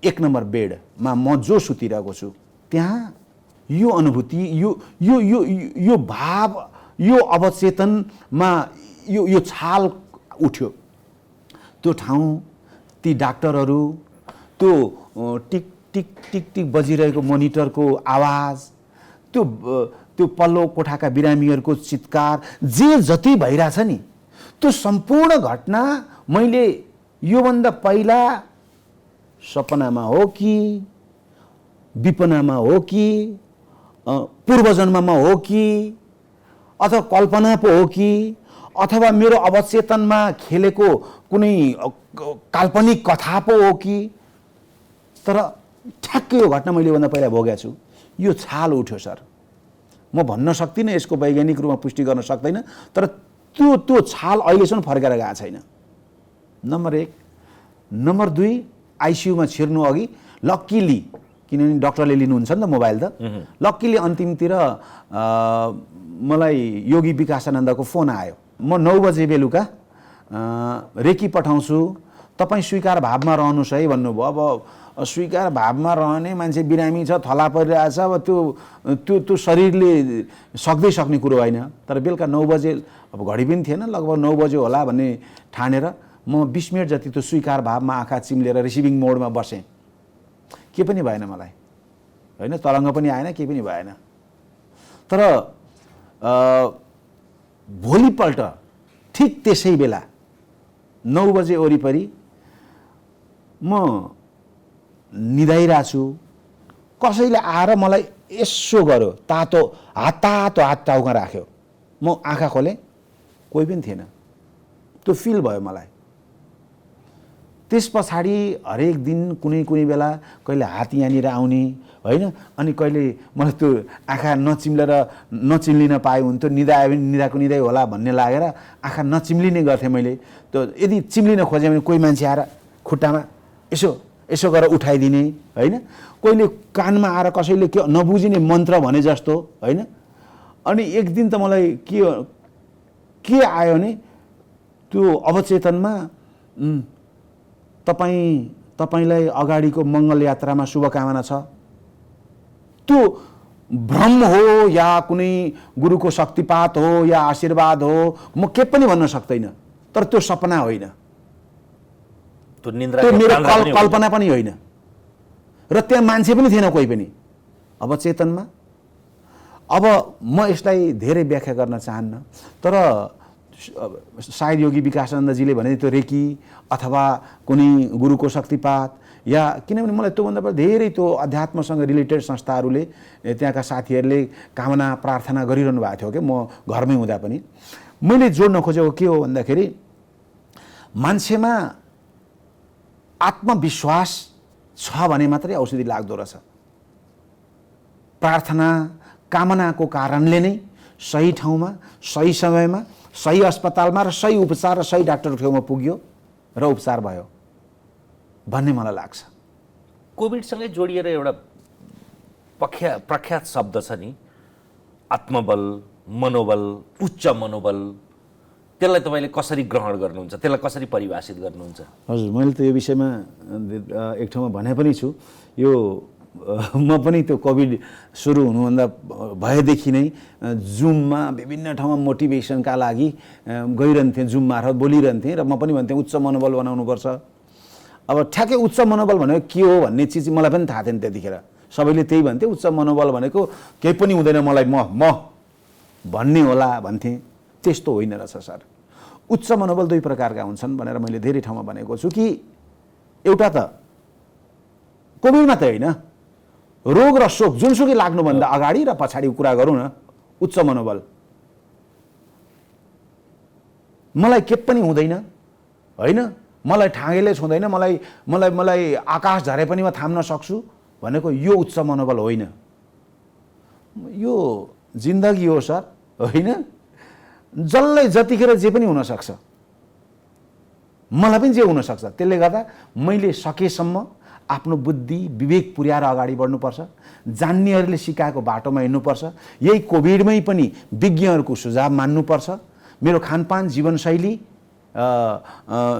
1 नम्बर बेडमा म जो सुतिरहेको छु, त्यहाँ यो अनुभूति, यो भाव, यो अवचेतनमा यो छाल उठ्यो। त्यो ठाउँ, ती डाक्टरहरू, त्यो टिक टिक टिक टिक बजिरहेको मोनिटरको आवाज, त्यो पल्लो कोठाका बिरामीहरूको चित्कार, जे जति भइरहेछ नि, त्यो सम्पूर्ण घटना मैले योभन्दा पहिला सपनामा हो कि, विपनामा हो कि, पूर्वजन्ममा हो कि, अथवा कल्पना पो हो कि, अथवा मेरो अवचेतनमा खेलेको कुनै काल्पनिक कथा पो हो कि, तर ठ्याक्कै यो घटना मैले योभन्दा पहिला भोगेको छु। यो छाल उठ्यो सर। म भन्न सक्दिनँ, यसको वैज्ञानिक रूपमा पुष्टि गर्न सक्दैन, तर त्यो छाल अहिलेसम्म फर्केर गएको छैन। नम्बर 1। नम्बर 2, आइसियुमा छिर्नु अघि लक्किली, किनभने डक्टरले लिनुहुन्छ नि त मोबाइल त, लक्किली अन्तिमतिर मलाई योगी विकासानन्दको फोन आयो। म 9 बजे बेलुका रेकी पठाउँछु, तपाईँ स्वीकार भावमा रहनुहोस् है भन्नुभयो। अब स्वीकार भावमा रहने मान्छे बिरामी छ, थला परिरहेछ, अब त्यो शरीरले सक्ने कुरो होइन। तर बेलुका 9 बजे, अब घडी पनि थिएन, लगभग 9 बजे होला भन्ने ठानेर म 20 मिनट जति त्यो स्वीकार भावमा आँखा चिम्लेर रिसिभिङ मोडमा बसेँ। के पनि भएन मलाई, होइन, तरङ्ग पनि आएन, केही पनि भएन। तर भोलिपल्ट ठिक त्यसै बेला 9 बजे वरिपरि म निदाइरहेको छु, कसैले आएर मलाई यसो गर्यो, तातो हात टाउका राख्यो। म आँखा खोलेँ, कोही पनि थिएन। त्यो फिल भयो मलाई। त्यस पछाडि हरेक दिन कुनै बेला कहिले हात यहाँनिर आउने, होइन, अनि कहिले मलाई त्यो आँखा नचिम्लिन पाए हुन्थ्यो, निदाई होला भन्ने लागेर आँखा नचिम्लिने गर्थेँ मैले। त्यो यदि चिम्लिन खोजेँ भने कोही मान्छे आएर खुट्टामा यसो गरेर उठाइदिने, होइन, कोहीले कानमा आएर कसैले के नबुझिने मन्त्र भने जस्तो, होइन। अनि एक दिन त मलाई के आयो भने त्यो अवचेतनमा तपाईँलाई अगाडिको मङ्गल यात्रामा शुभकामना छ। त्यो भ्रम हो या कुनै गुरुको शक्तिपात हो या आशीर्वाद हो, म के पनि भन्न सक्दैन। तर त्यो सपना होइन, त्यो मेरो कल्पना पनि होइन, र त्यहाँ मान्छे पनि थिएन, कोही पनि अवचेतनमा। अब म यसलाई धेरै व्याख्या गर्न चाहन्न, तर सायद योगी विकासानन्दजीले भने त्यो रेकी अथवा कुनै गुरुको शक्तिपात, या किनभने मलाई त्योभन्दा पनि धेरै त्यो अध्यात्मसँग रिलेटेड संस्थाहरूले, त्यहाँका साथीहरूले कामना प्रार्थना गरिरहनु भएको थियो कि म घरमै हुँदा पनि। मैले जोड्न खोजेको के हो भन्दाखेरि मान्छेमा आत्मविश्वास छ भने मात्रै औषधि लाग्दो रहेछ। प्रार्थना कामनाको कारणले नै सही ठाउँमा, सही समयमा, सही अस्पतालमा र सही उपचार र सही डाक्टरको ठाउँमा पुग्यो र उपचार भयो भन्ने मलाई लाग्छ। कोभिडसँगै जोडिएर एउटा प्रख्यात शब्द छ नि, आत्मबल, मनोबल, उच्च मनोबल। त्यसलाई तपाईँले कसरी ग्रहण गर्नुहुन्छ, त्यसलाई कसरी परिभाषित गर्नुहुन्छ? हजुर, मैले त यो विषयमा एक ठाउँमा भने पनि छु। यो म पनि त्यो कोभिड सुरु हुनुभन्दा भएदेखि नै जुममा विभिन्न ठाउँमा मोटिभेसनका लागि गइरहन्थेँ, जुम मार्फत बोलिरहन्थेँ र म पनि भन्थेँ उच्च मनोबल बनाउनुपर्छ। अब ठ्याक्कै उच्च मनोबल भनेको के हो भन्ने चिज मलाई पनि थाहा थिएन त्यतिखेर। सबैले त्यही भन्थे, उच्च मनोबल भनेको केही पनि हुँदैन मलाई, म भन्ने होला भन्थेँ। त्यस्तो होइन रहेछ सर। उच्च मनोबल 2 प्रकारका हुन्छन् भनेर मैले धेरै ठाउँमा भनेको छु कि एउटा त कोभिडमा त होइन, रोग र शोक जुनसुकै लाग्नुभन्दा अगाडि र पछाडि कुरा गरौँ न, उच्च मनोबल। मलाई के पनि हुँदैन, होइन, मलाई ठागेले छुँदैन, मलाई आकाश झरे पनि म थाम्न सक्छु भनेको यो उच्च मनोबल होइन। यो जिन्दगी हो सर, होइन। जसलाई जतिखेर जे पनि हुनसक्छ, मलाई पनि जे हुनसक्छ। त्यसले गर्दा मैले सकेसम्म आफ्नो बुद्धि विवेक पुर्याएर अगाडि बढ्नुपर्छ, जान्नेहरूले सिकाएको बाटोमा हिँड्नुपर्छ। यही कोभिडमै पनि विज्ञहरूको सुझाव मान्नुपर्छ, मेरो खानपान जीवनशैली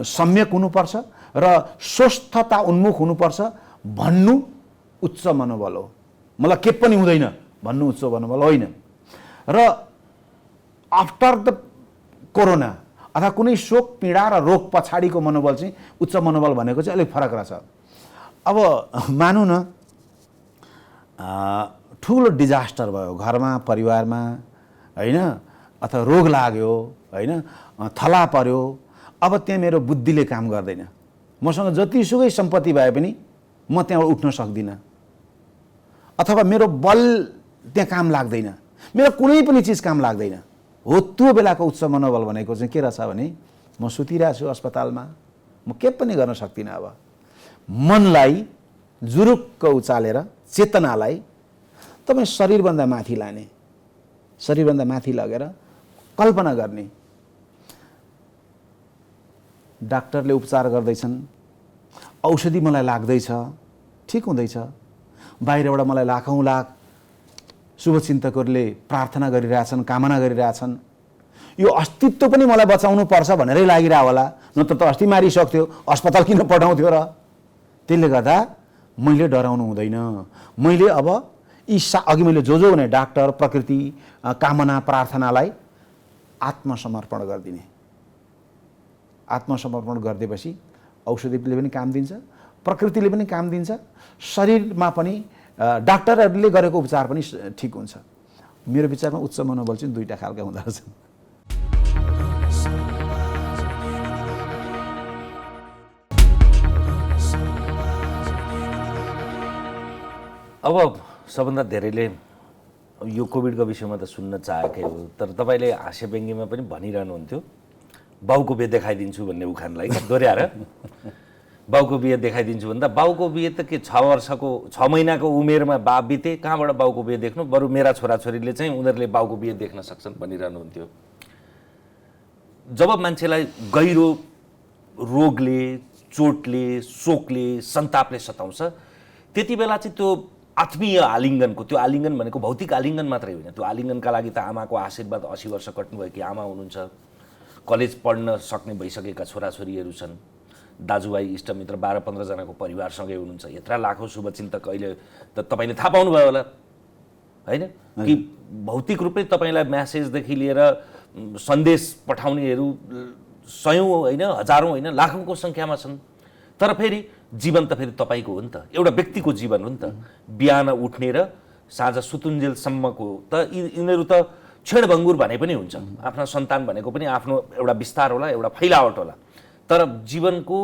सम्यक हुनुपर्छ र स्वस्थता उन्मुख हुनुपर्छ भन्नु उच्च मनोबल हो। मलाई के पनि हुँदैन भन्नु उच्च मनोबल होइन। र आफ्टर द कोरोना अथवा कुनै शोक पीडा र रोग पछाडिको मनोबल चाहिँ उच्च मनोबल भनेको चाहिँ अलिक फरक रहेछ। अब मानौँ न ठुलो डिजास्टर भयो घरमा, परिवारमा, होइन, अथवा रोग लाग्यो, होइन, थला पर्यो। अब त्यहाँ मेरो बुद्धिले काम गर्दैन। मसँग जतिसुकै सम्पत्ति भए पनि म त्यहाँबाट उठ्न सक्दिनँ, अथवा मेरो बल त्यहाँ काम लाग्दैन, मेरो कुनै पनि चिज काम लाग्दैन। हो, त्यो बेलाको उच्च मनोबल भनेको चाहिँ के रहेछ भने म सुतिरहेको छु अस्पतालमा, म के पनि गर्न सक्दिनँ। अब मनलाई जुरुक्क उचालेर चेतनालाई तपाईँ शरीरभन्दा माथि लाने, शरीरभन्दा माथि लगेर कल्पना गर्ने। डाक्टरले उपचार गर्दैछन्, औषधि मलाई लाग्दैछ, ठिक हुँदैछ, बाहिरबाट मलाई लाखौँ लाख शुभचिन्तकहरूले प्रार्थना गरिरहेछन्, कामना गरिरहेछन्। यो अस्तित्व पनि मलाई बचाउनु पर्छ भनेरै लागिरह होला, नत्र त अस्ति मारिसक्थ्यो, अस्पताल किन पठाउँथ्यो र? त्यसले गर्दा मैले डराउनु हुँदैन। मैले अब अघि मैले जो भने डाक्टर, प्रकृति, कामना, प्रार्थनालाई आत्मसमर्पण गरिदिने। आत्मसमर्पण गरिदिएपछि औषधिले पनि काम दिन्छ, प्रकृतिले पनि काम दिन्छ, शरीरमा पनि डाक्टरहरूले गरेको उपचार पनि ठिक हुन्छ। मेरो विचारमा उच्च मनोबल चाहिँ दुईटा खालका हुँदो रहेछन्। अब सबभन्दा धेरैले यो कोभिडको विषयमा त सुन्न चाहेकै हो, तर तपाईँले हास्य व्यङ्ग्यमा पनि भनिरहनुहुन्थ्यो बाउको बिहे देखाइदिन्छु भन्ने उखानलाई दोहोऱ्याएर। बाउको बिहे देखाइदिन्छु भन्दा बाउको बिहे त के 6 महिनाको उमेरमा बा बिते, कहाँबाट बाउको बिहे देख्नु, बरु मेरा छोराछोरीले चाहिँ उनीहरूले बाउको बिहे देख्न सक्छन् भनिरहनुहुन्थ्यो। जब मान्छेलाई गहिरो रोगले, चोटले, शोकले, सन्तापले सताउँछ, त्यति बेला चाहिँ त्यो आत्मीय आलिङ्गनको, त्यो आलिङ्गन भनेको भौतिक आलिङ्गन मात्रै होइन, त्यो आलिङ्गनका लागि त आमाको आशीर्वाद 80 वर्ष कट्नुभएकी आमा हुनुहुन्छ, कलेज पढ्न सक्ने भइसकेका छोराछोरीहरू छन्, दाजुभाइ इष्टमित्र 12-15 जनाको परिवारसँगै हुनुहुन्छ, यत्रा लाखौँ शुभचिन्तक अहिले त तपाईँले थाहा पाउनुभयो होला होइन कि भौतिक रूपले तपाईँलाई म्यासेजदेखि लिएर सन्देश पठाउनेहरू सयौँ होइन, हजारौँ होइन, लाखौँको सङ्ख्यामा छन्। तर फेरि जीवन त फेरि तपाईँको हो नि त, एउटा व्यक्तिको जीवन हो नि त। बिहान उठ्ने र साँझ सुतुन्जेलसम्मको त यिनीहरू त क्षणभङ्गुर भने पनि हुन्छ। आफ्ना सन्तान भनेको पनि आफ्नो एउटा विस्तार होला, एउटा फैलावट होला। तर जीवनको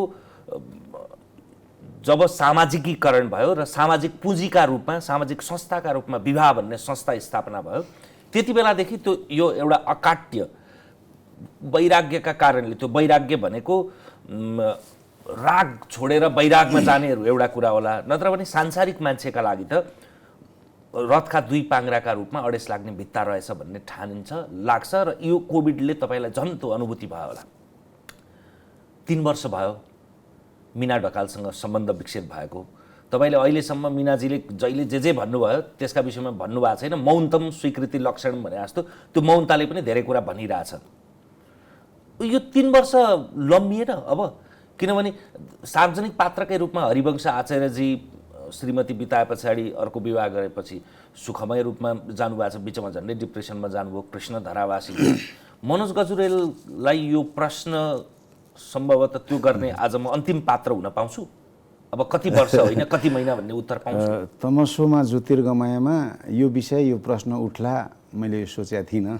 जब सामाजिकीकरण भयो र सामाजिक पुँजीका रूपमा, सामाजिक संस्थाका रूपमा विवाह भन्ने संस्था स्थापना भयो, त्यति बेलादेखि त्यो यो एउटा अकाट्य वैराग्यका कारणले, त्यो वैराग्य भनेको राग छोडेर वैरागमा जानेहरू एउटा कुरा होला, नत्र भने सांसारिक मान्छेका लागि त रथका दुई पाङ्ग्राका रूपमा अडेस लाग्ने भित्ता रहेछ भन्ने ठानिन्छ, लाग्छ। र यो कोभिडले तपाईँलाई झन् त्यो अनुभूति भयो होला। 3 वर्ष भयो मिना ढकालसँग सम्बन्ध विकसित भएको। तपाईँले अहिलेसम्म मिनाजीले जहिले जे भन्नुभयो त्यसका विषयमा भन्नुभएको छैन। मौनतम स्वीकृति लक्षण भने जस्तो त्यो मौनताले पनि धेरै कुरा भनिरहेछ। यो 3 वर्ष लम्बिएन अब, किनभने सार्वजनिक पात्रकै रूपमा हरिवंश आचार्यजी श्रीमती बिताए पछाडि अर्को विवाह गरेपछि सुखमय रूपमा जानुभएको छ, बिचमा झन्डै डिप्रेसनमा जानुभयो। कृष्ण धरावासी मनोज गजुरेललाई यो प्रश्न सम्भवतः त्यो गर्ने आज म अन्तिम पात्र हुन पाउँछु? अब कति वर्ष होइन कति महिना भन्ने उत्तर पाउँछु? तमसोमा ज्योतिर्गमयमा यो विषय, यो प्रश्न उठ्ला मैले सोचेको थिइनँ।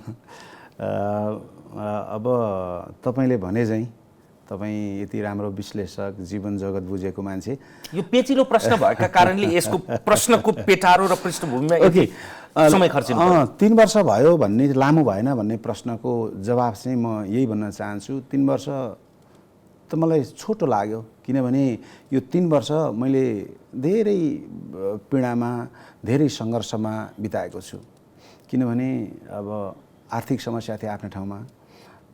अब तपाईँले भने चाहिँ तपाईँ यति राम्रो विश्लेषक, जीवन जगत बुझेको मान्छे, यो पेचिलो प्रश्न भएका कारणले यसको प्रश्नको पेटारो र पृष्ठभूमिमा समय खर्चिनु पर्यो। 3 वर्ष भयो भन्ने लामो भएन भन्ने प्रश्नको जवाब चाहिँ म यही भन्न चाहन्छु। 3 वर्ष त मलाई छोटो लाग्यो, किनभने यो 3 वर्ष मैले धेरै पीडामा, धेरै सङ्घर्षमा बिताएको छु। किनभने अब आर्थिक समस्या थिए आफ्नो ठाउँमा,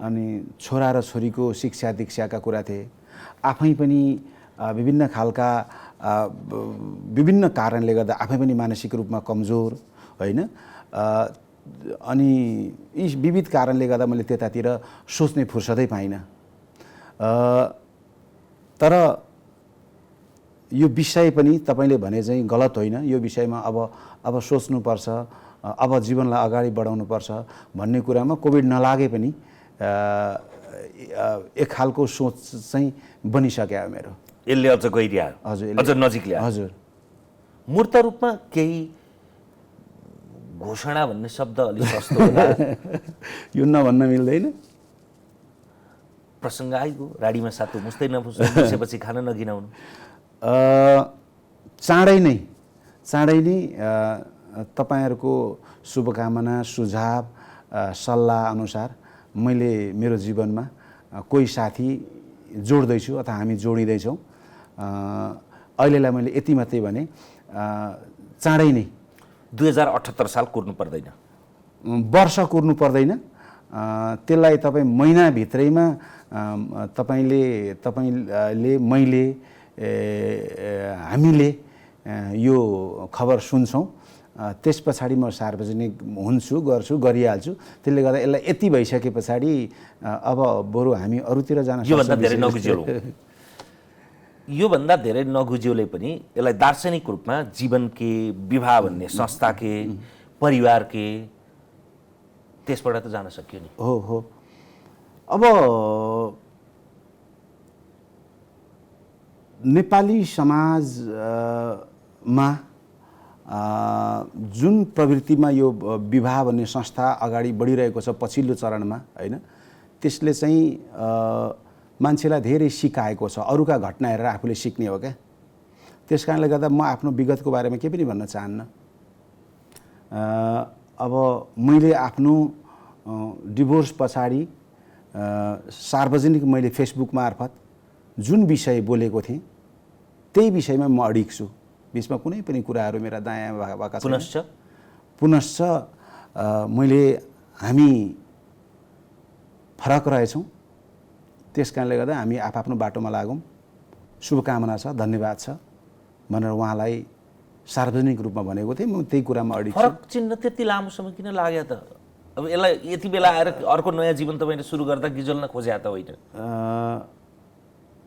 अनि छोरा र छोरीको शिक्षा दीक्षाका कुरा थिए, आफै पनि विभिन्न खालका विभिन्न कारणले गर्दा आफै पनि मानसिक रूपमा कमजोर होइन, अनि यी विविध कारणले गर्दा मैले त्यतातिर सोच्ने फुर्सदै पाइनँ। तर यो विषय पनि तपाईँले भने चाहिँ गलत होइन, यो विषयमा अब सोच्नुपर्छ, अब जीवनलाई अगाडि बढाउनुपर्छ भन्ने कुरामा कोभिड नलागे पनि एक खालको सोच चाहिँ बनिसक्यो मेरो। यसले अझ गइरह्यो, हजुर, अझ नजिक ल्यायो। हजुर, मूर्त रूपमा केही घोषणा भन्ने शब्द अलि सस्तो होला, यो नभन्न मिल्दैन। प्रसङ्ग आइगयो, राडीमा सातो मुस्दै नपुसेपछि खान नगिनाउनु। चाँडै नै तपाईँहरूको शुभकामना, सुझाव, सल्लाह अनुसार मैले मेरो जीवनमा कोही साथी जोड्दैछु अथवा हामी जोडिँदैछौँ। अहिलेलाई मैले यति मात्रै भने चाँडै नै 2078 साल कुर्नु पर्दैन, वर्ष कुर्नु पर्दैन, त्यसलाई तपाईँ महिनाभित्रैमा तपाईँले मैले हामीले यो खबर सुन्छौँ त्यस पछाडि म सार्वजनिक हुन्छु, गर्छु, गरिहाल्छु। त्यसले गर्दा यसलाई यति भइसके पछाडि अब बरु हामी अरूतिर जान योभन्दा धेरै नगुज्यौँ, योभन्दा धेरै नगुज्यौले पनि यसलाई दार्शनिक रूपमा जीवन के, विवाह भन्ने संस्था के, परिवार के, त्यसबाट त जान सकियो नि। हो। अब नेपाली समाजमा जुन प्रवृत्तिमा यो विवाह भन्ने संस्था अगाडि बढिरहेको छ पछिल्लो चरणमा होइन, त्यसले चाहिँ मान्छेलाई धेरै सिकाएको छ। अरूका घटना हेरेर आफूले सिक्ने हो क्या। त्यस कारणले गर्दा म आफ्नो विगतको बारेमा केही पनि भन्न चाहन्न। अब मैले आफ्नो डिभोर्स पछाडि सार्वजनिक मैले फेसबुक मार्फत जुन विषय बोलेको थिएँ त्यही विषयमा म अडिग छु। बिचमा कुनै पनि कुराहरू मेरा दायाँ भएका छैनन्। पुनश्च हामी फरक रहेछौँ। त्यस कारणले गर्दा हामी आफ्नो बाटोमा लागौँ। शुभकामना छ, धन्यवाद छ भनेर उहाँलाई सार्वजनिक रूपमा भनेको थिएँ। म त्यही कुरामा अडिग छु। फरक चिन्ह त्यति लामो समय किन लाग्यो त? अब यसलाई यति बेला आएर अर्को नयाँ जीवन तपाईँले सुरु गर्दा गिजल्न खोज्या त होइन?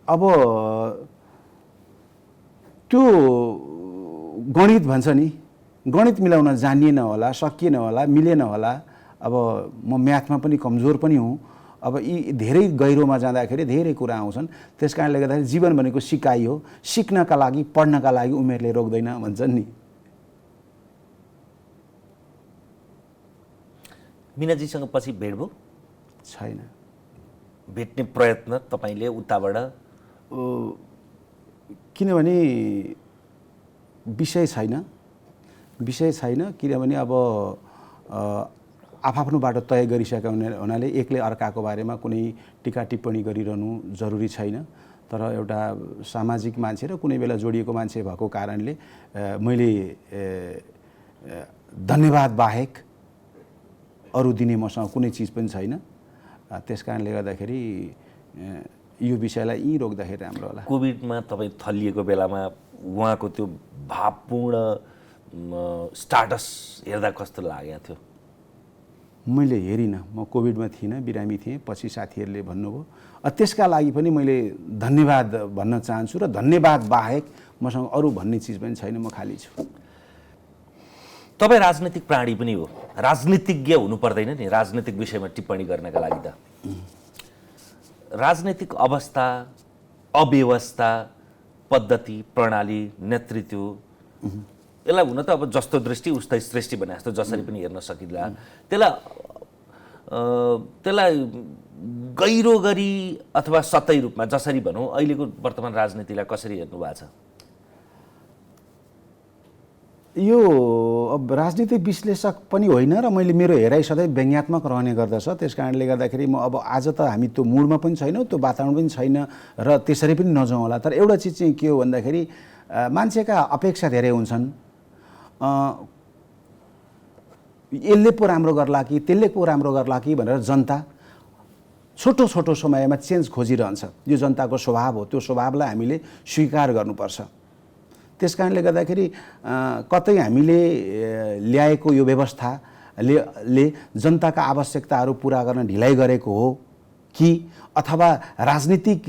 अब त्यो गणित भन्छ नि, गणित मिलाउन जानिएन होला, सकिएन होला, मिलेन होला। अब म म्याथमा पनि कमजोर पनि हुँ। अब यी धेरै गहिरोमा जाँदाखेरि धेरै कुरा आउँछन्। त्यस कारणले गर्दाखेरि जीवन भनेको सिकाइ हो। सिक्नका लागि, पढ्नका लागि उमेरले रोक्दैन भन्छन् नि। मिनाजीसँग पछि भेट भयो? छैन। भेट्ने प्रयत्न तपाईँले उताबाट? किनभने विषय छैन। किनभने अब आफ्नो बाटो तय गरिसकेका हुनाले एक्लै अर्काको बारेमा कुनै टिका टिप्पणी गरिरहनु जरुरी छैन। तर एउटा सामाजिक मान्छे र कुनै बेला जोडिएको मान्छे भएको कारणले मैले धन्यवाद बाहेक अरू दिने मसँग कुनै चिज पनि छैन। त्यस कारणले गर्दाखेरि यो विषयलाई यहीँ रोक्दाखेरि राम्रो होला। कोभिडमा तपाईँ थलिएको बेलामा उहाँको त्यो भावपूर्ण स्टाटस हेर्दा कस्तो लागेको थियो? मैले हेरिनँ। म कोभिडमा थिइनँ, बिरामी थिएँ। पछि साथीहरूले भन्नुभयो। त्यसका लागि पनि मैले धन्यवाद भन्न चाहन्छु र धन्यवाद बाहेक मसँग अरू भन्ने चिज पनि छैन। म खाली छु। तपाईँ राजनीतिक प्राणी पनि हो, राजनीतिज्ञ हुनु पर्दैन नि राजनीतिक विषयमा टिप्पणी गर्नका लागि त? राजनीतिक अवस्था, अव्यवस्था, पद्धति, प्रणाली, नेतृत्व, यसलाई हुन त अब जस्तो दृष्टि उस्तै सृष्टि भने जस्तो जसरी पनि हेर्न सकिँला। त्यसलाई गहिरो गरी अथवा सतै रूपमा जसरी भनौँ अहिलेको वर्तमान राजनीतिलाई कसरी हेर्नु भएको छ? यो अब राजनीतिक विश्लेषक पनि होइन र मैले मेरो हेराइ सधैँ व्यङ्ग्यात्मक रहने गर्दछ। त्यस कारणले गर्दाखेरि म अब आज त हामी त्यो मुडमा पनि छैनौँ, त्यो वातावरण पनि छैन र त्यसरी पनि नजाउँ होला। तर एउटा चिज चाहिँ के हो भन्दाखेरि मान्छेका अपेक्षा धेरै हुन्छन्। यसले पो राम्रो गर्ला कि त्यसले पो राम्रो गर्ला कि भनेर जनता छोटो छोटो समयमा चेन्ज खोजिरहन्छ। यो जनताको स्वभाव हो। त्यो स्वभावलाई हामीले स्वीकार गर्नुपर्छ। त्यस कारणले गर्दाखेरि कतै हामीले ल्याएको यो व्यवस्थाले जनताका आवश्यकताहरू पुरा गर्न ढिलाइ गरेको हो कि अथवा राजनीतिक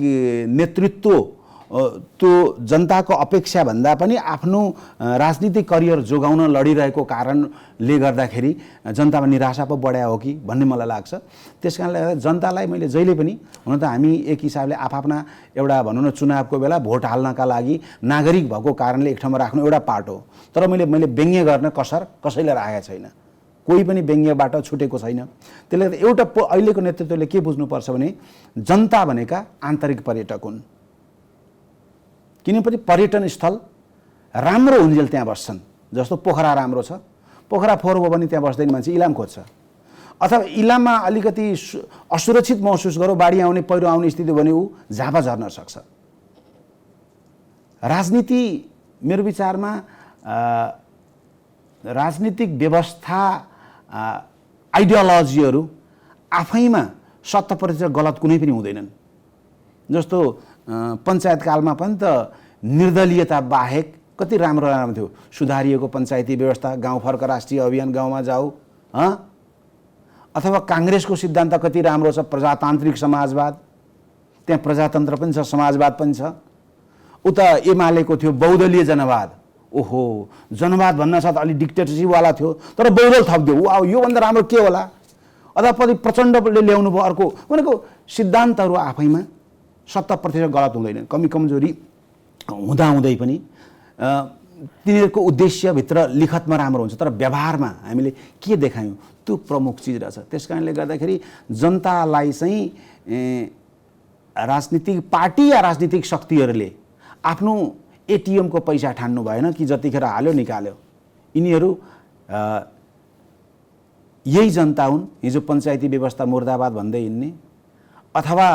नेतृत्व त्यो जनताको अपेक्षाभन्दा पनि आफ्नो राजनीतिक करियर जोगाउन लडिरहेको कारणले गर्दाखेरि जनतामा निराशा पो बढ्या हो कि भन्ने मलाई लाग्छ। त्यस कारणले गर्दा जनतालाई मैले जहिले पनि, हुन त हामी एक हिसाबले आफ्ना एउटा भनौँ न चुनावको बेला भोट हाल्नका लागि नागरिक भएको कारणले एक ठाउँमा राख्नु एउटा पाटो हो। तर मैले व्यङ्ग्य गर्न कसैले राखेको छैन। कोही पनि व्यङ्ग्यबाट छुटेको छैन। त्यसले गर्दा एउटा अहिलेको नेतृत्वले के बुझ्नुपर्छ भने जनता भनेका आन्तरिक पर्यटक हुन्। किनभने पर्यटन स्थल राम्रो हुन्जेल त्यहाँ बस्छन्। जस्तो पोखरा राम्रो छ, पोखरा फोहोर भयो भने त्यहाँ बस्दैन मान्छे, इलाम खोज्छ। अथवा इलाममा अलिकति असुरक्षित महसुस गरौँ, बाढी आउने पहिरो आउने स्थिति भने ऊ झापा झर्न सक्छ। राजनीति मेरो विचारमा राजनीतिक व्यवस्था आइडियोलोजीहरू आफैमा 100% गलत कुनै पनि हुँदैनन्। जस्तो पञ्चायत कालमा पनि त निर्दलीयता बाहेक कति राम्रो राम्रो थियो। सुधारिएको पञ्चायती व्यवस्था, गाउँ फर्क राष्ट्रिय अभियान, गाउँमा जाऊ, अथवा काङ्ग्रेसको सिद्धान्त कति राम्रो छ, प्रजातान्त्रिक समाजवाद, त्यहाँ प्रजातन्त्र पनि छ, समाजवाद पनि छ। उता एमालेको थियो बहुदलीय जनवाद, ओहो जनवाद भन्न साथ अलि डिक्टेटरसिपवाला थियो तर बहुदल थपिदियो, वाउ योभन्दा राम्रो के होला। अथवा प्रचण्डले ल्याउनु भयो अर्को, भनेको सिद्धान्तहरू आफैमा 70% गलत हुँदैन, कमी कमजोरी हुँदाहुँदै पनि तिनीहरूको उद्देश्यभित्र लिखतमा राम्रो हुन्छ, तर व्यवहारमा हामीले के देखायौँ त्यो प्रमुख चिज रहेछ। त्यस कारणले गर्दाखेरि जनतालाई चाहिँ राजनीतिक पार्टी या राजनीतिक शक्तिहरूले आफ्नो एटिएमको पैसा ठान्नु भएन कि जतिखेर हाल्यो निकाल्यो। यिनीहरू यही जनता हुन्, हिजो पञ्चायती व्यवस्था मुर्दाबाद भन्दै हिँड्ने, अथवा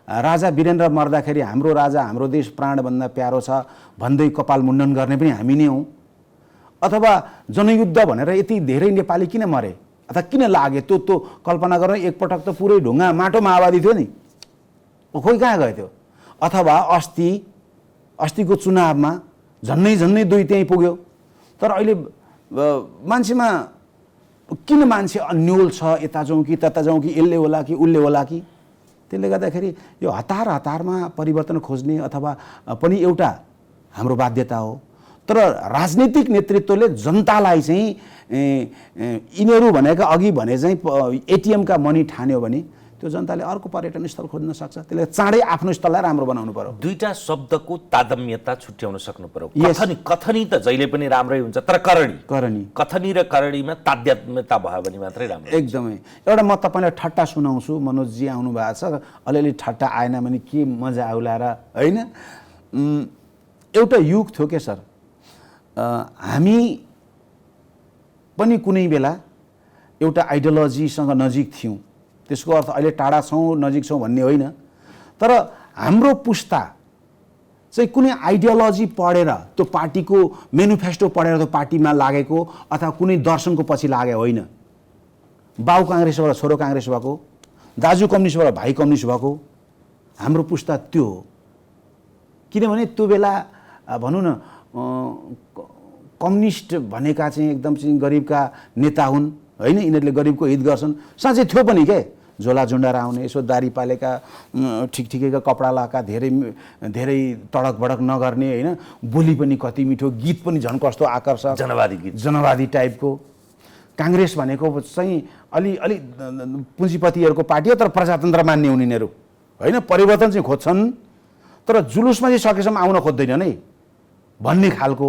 राजा वीरेन्द्र मर्दाखेरि हाम्रो राजा हाम्रो देश प्राणभन्दा प्यारो छ भन्दै कपाल मुण्डन गर्ने पनि हामी नै हौँ, अथवा जनयुद्ध भनेर यति धेरै नेपाली किन मरे अथवा किन लागे त्यो कल्पना गरेर एकपटक त पुरै ढुङ्गा माटो माओवादी थियो नि, खोइ कहाँ गयो त्यो। अथवा अस्तिको चुनावमा झन्नै दुई त्यहीँ पुग्यो, तर अहिले मान्छेमा किन मान्छे अन्यल छ, यता जाउँ कि तता जाउँ कि यसले होला कि उसले होला कि। त्यसले गर्दाखेरि यो हतारमा परिवर्तन खोज्ने अथवा पनि एउटा हाम्रो बाध्यता हो। तर राजनीतिक नेतृत्वले जनतालाई चाहिँ यिनीहरू भनेका अघि भने चाहिँ एटिएमका मनी ठान्यो भने त्यो जनताले अर्को पर्यटन स्थल खोज्न सक्छ। त्यसले चाँडै आफ्नो स्थललाई राम्रो बनाउनु पर्यो। दुईटा शब्दको तादम्यता छुट्याउन सक्नु पर्यो। कथनी त जहिले पनि राम्रै हुन्छ, तर कथनी र करणीमा तादात्म्यता भयो भने मात्रै राम्रो। एकदमै। एउटा म तपाईँलाई ठट्टा सुनाउँछु, मनोजजी आउनु भएको छ, अलिअलि ठट्टा आएन भने के मजा आउला र होइन। एउटा युग थियो के सर, हामी पनि कुनै बेला एउटा आइडियोलोजीसँग नजिक थियौँ। त्यसको अर्थ अहिले टाढा छौँ नजिक छौँ भन्ने होइन, तर हाम्रो पुस्ता चाहिँ कुनै आइडियोलोजी पढेर त्यो पार्टीको मेनिफेस्टो पढेर त्यो पार्टीमा लागेको अथवा कुनै दर्शनको पछि लागे होइन। बाउ काङ्ग्रेसबाट छोरो काङ्ग्रेस भएको, दाजु कम्युनिस्टबाट भाइ कम्युनिस्ट भएको हाम्रो पुस्ता त्यो हो। किनभने त्यो बेला भनौँ न कम्युनिस्ट भनेका चाहिँ एकदम चाहिँ गरिबका नेता हुन् होइन, यिनीहरूले गरिबको हित गर्छन्। साँच्चै थियो पनि के, झोला झुन्डाएर आउने, यसो दारी पालेका ठिकठिकैका कपडा लाएका, धेरै तडक भडक नगर्ने होइन, बोली पनि कति मिठो, गीत पनि झन् कस्तो आकर्षक, जनवादी टाइपको। काङ्ग्रेस भनेको चाहिँ अलि पुँजीपतिहरूको पार्टी हो, तर प्रजातन्त्र मान्ने हुन् यिनीहरू होइन, परिवर्तन चाहिँ खोज्छन् तर जुलुसमा चाहिँ सकेसम्म आउन खोज्दैनन् है भन्ने खालको।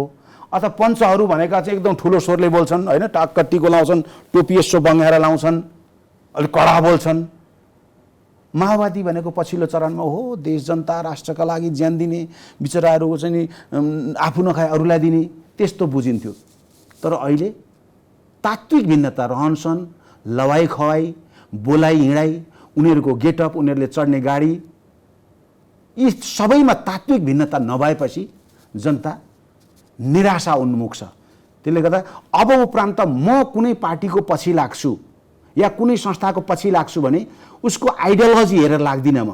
अथवा पञ्चहरू भनेका चाहिँ एकदम ठुलो स्वरले बोल्छन् होइन, टाक टिको लाउँछन्, टोपी यसो बङ्गाएर लाउँछन्, अलिक कडा बोल्छन्। माओवादी भनेको पछिल्लो चरणमा हो देश जनता राष्ट्रका लागि ज्यान दिने, बिचराहरू चाहिँ नि आफू नखाए अरूलाई दिने, त्यस्तो बुझिन्थ्यो। तर अहिले तात्विक भिन्नता, रहनसहन, लवाई खवाई, बोलाइ हिँडाइ, उनीहरूको गेटअप, उनीहरूले चढ्ने गाडी, यी सबैमा तात्विक भिन्नता नभएपछि जनता निराशा उन्मुख छ। त्यसले गर्दा अब उपरान्त म कुनै पार्टीको पछि लाग्छु या कुनै संस्थाको पछि लाग्छु भने उसको आइडियोलोजी हेरेर लाग्दिनँ म,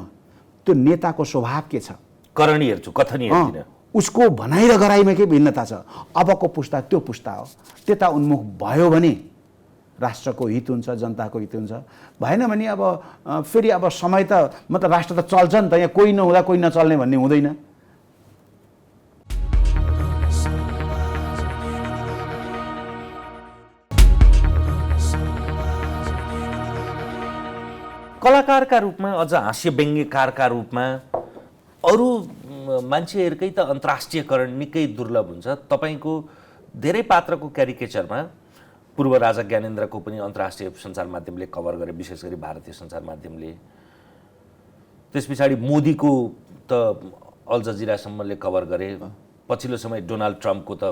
त्यो नेताको स्वभाव के छ, करणी हेर्छु, कथनी हेर्दिनँ, उसको भनाइ र गराइमा के भिन्नता छ। अबको पुस्ता त्यो पुस्ता हो, त्यता उन्मुख भयो भने राष्ट्रको हित हुन्छ, जनताको हित हुन्छ। भएन भने अब फेरि अब समय त मतलब राष्ट्र त चल्छ नि त, यहाँ कोही नहुँदा कोही नचल्ने भन्ने हुँदैन। कलाकारका रूपमा, अझ हास्य व्यङ्ग्यकारका रूपमा अरू मान्छेहरूकै त अन्तर्राष्ट्रियकरण निकै दुर्लभ हुन्छ। तपाईँको धेरै पात्रको क्यारिकेचरमा पूर्व राजा ज्ञानेन्द्रको पनि अन्तर्राष्ट्रिय सञ्चार माध्यमले कभर गरे, विशेष गरी भारतीय सञ्चार माध्यमले। त्यस पछाडि मोदीको त अल जजिरासम्मले कभर गरे। पछिल्लो समय डोनाल्ड ट्रम्पको त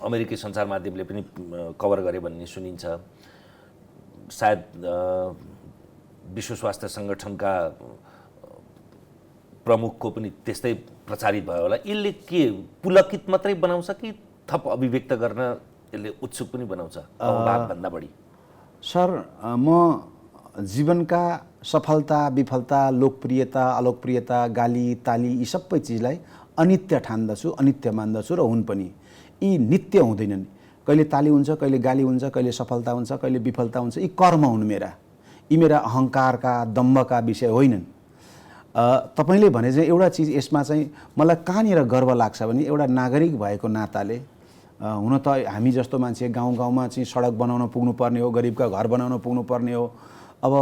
अमेरिकी सञ्चार माध्यमले पनि कभर गरे भन्ने सुनिन्छ। सायद विश्व स्वास्थ्य सङ्गठनका प्रमुखको पनि त्यस्तै प्रचारित भयो होला। यसले के पुलकित मात्रै बनाउँछ कि थप अभिव्यक्त गर्न यसले उत्सुक पनि बनाउँछ अभावभन्दा बढी? सर, म जीवनका सफलता विफलता, लोकप्रियता अलोकप्रियता, गाली ताली यी सबै चिजलाई अनित्य ठान्दछु, अनित्य मान्दछु र हुन् पनि। यी नित्य हुँदैनन्। कहिले ताली हुन्छ, कहिले गाली हुन्छ, कहिले सफलता हुन्छ, कहिले विफलता हुन्छ। यी कर्म हुन् मेरा। यी मेरा अहङ्कारका, दम्भका विषय होइनन्। तपाईले भने चाहिँ एउटा चिज यसमा चाहिँ मलाई कहाँनिर गर्व लाग्छ भने एउटा नागरिक भएको नाताले हुन त हामी जस्तो मान्छे गाउँ-गाउँमा चाहिँ सडक बनाउन पुग्नुपर्ने हो, गरिबका घर बनाउन पुग्नुपर्ने हो। अब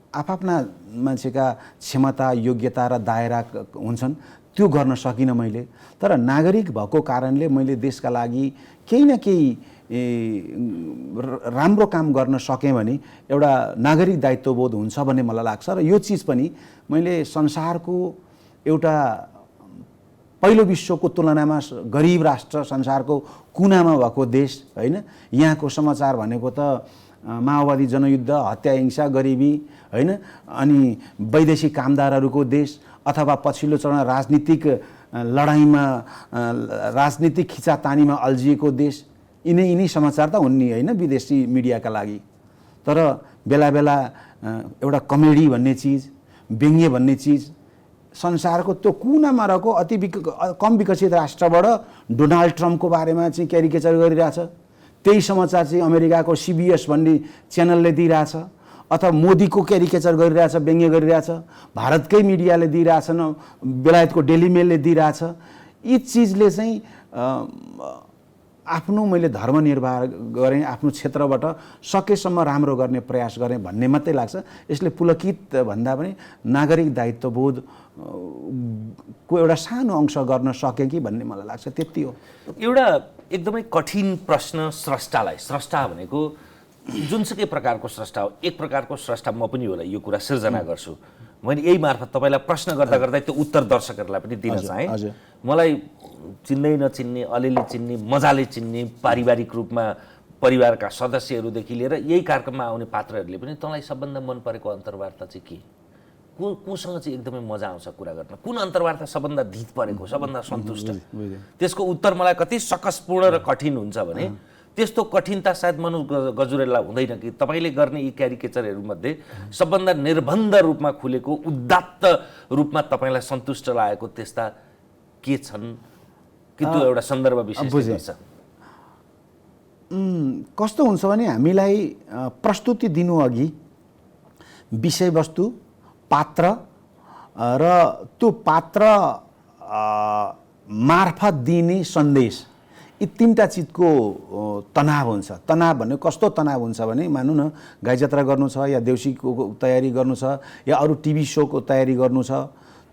आफ्ना मान्छेका क्षमता, योग्यता र दायरा हुन्छन्, त्यो गर्न सकिनँ मैले। तर नागरिक भएको कारणले मैले देशका लागि केही न केही राम्रो काम गर्न सकेँ भने एउटा नागरिक दायित्वबोध हुन्छ भन्ने मलाई लाग्छ। र यो चिज पनि मैले संसारको एउटा पहिलो विश्वको तुलनामा गरिब राष्ट्र, संसारको कुनामा भएको देश होइन, यहाँको समाचार भनेको त माओवादी जनयुद्ध, हत्या, हिंसा, गरिबी होइन, अनि वैदेशिक कामदारहरूको देश अथवा पछिल्लो चरण राजनीतिक लडाइँमा, राजनीतिक खिचातानीमा अल्झिएको देश, यिनै समाचार त हुन् नि होइन विदेशी मिडियाका लागि। तर बेला बेला एउटा कमेडी भन्ने चिज, व्यङ्ग्य भन्ने चिज संसारको त्यो कुनामा रहेको अति कम विकसित राष्ट्रबाट डोनाल्ड ट्रम्पको बारेमा चाहिँ क्यारिकेचर गरिरहेछ। त्यही समाचार चाहिँ अमेरिकाको CBS भन्ने च्यानलले दिइरहेछ, अथवा मोदीको क्यारिकेचर गरिरहेछ, व्यङ्ग्य गरिरहेछ, भारतकै मिडियाले दिइरहेछन्, बेलायतको डेली मेलले दिइरहेछ। यी चिजले चाहिँ आफ्नो मैले धर्म निर्वाह गरेँ, आफ्नो क्षेत्रबाट सकेसम्म राम्रो गर्ने प्रयास गरेँ भन्ने मात्रै लाग्छ। यसले पुलकित भन्दा पनि नागरिक दायित्वबोध को एउटा सानो अंश गर्न सकेँ कि भन्ने मलाई लाग्छ, त्यति हो। एउटा एकदमै कठिन प्रश्न स्रष्टालाई, स्रष्टा भनेको जुनसुकै प्रकारको स्रष्टा हो, एक प्रकारको स्रष्टा म पनि होला, यो कुरा सिर्जना गर्छु। मैले यही मार्फत तपाईँलाई प्रश्न गर्दा गर्दै त्यो उत्तर दर्शकहरूलाई पनि दिन चाहेँ। मलाई चिन्दै नचिन्ने, अलिअलि चिन्ने, मजाले चिन्ने, पारिवारिक रूपमा परिवारका सदस्यहरूदेखि लिएर यही कार्यक्रममा आउने पात्रहरूले पनि तँलाई सबभन्दा मन परेको अन्तर्वार्ता चाहिँ के, कोसँग चाहिँ एकदमै मजा आउँछ कुरा गर्न, कुन अन्तर्वार्ता सबभन्दा धित परेको, सबभन्दा सन्तुष्ट? त्यसको उत्तर मलाई कति सकसपूर्ण र कठिन हुन्छ भने त्यस्तो कठिनता सायद मनोज गजुरेललाई हुँदैन कि तपाईँले गर्ने यी क्यारिकेचरहरूमध्ये सबभन्दा निर्बन्ध रूपमा खुलेको, उदात्त रूपमा तपाईँलाई सन्तुष्ट लागेको त्यस्ता के छन् कि त्यो एउटा सन्दर्भ विशेष गर्छ? कस्तो हुन्छ भने हामीलाई प्रस्तुति दिनु अघि विषयवस्तु, पात्र र त्यो पात्र मार्फत दिने सन्देश, यी तीनटा चिजको तनाव हुन्छ। तनाव भन्ने कस्तो तनाव हुन्छ भने मानौँ न गाई जात्रा गर्नु छ, या देउसीको तयारी गर्नु छ, या अरू टिभी सोको तयारी गर्नु छ,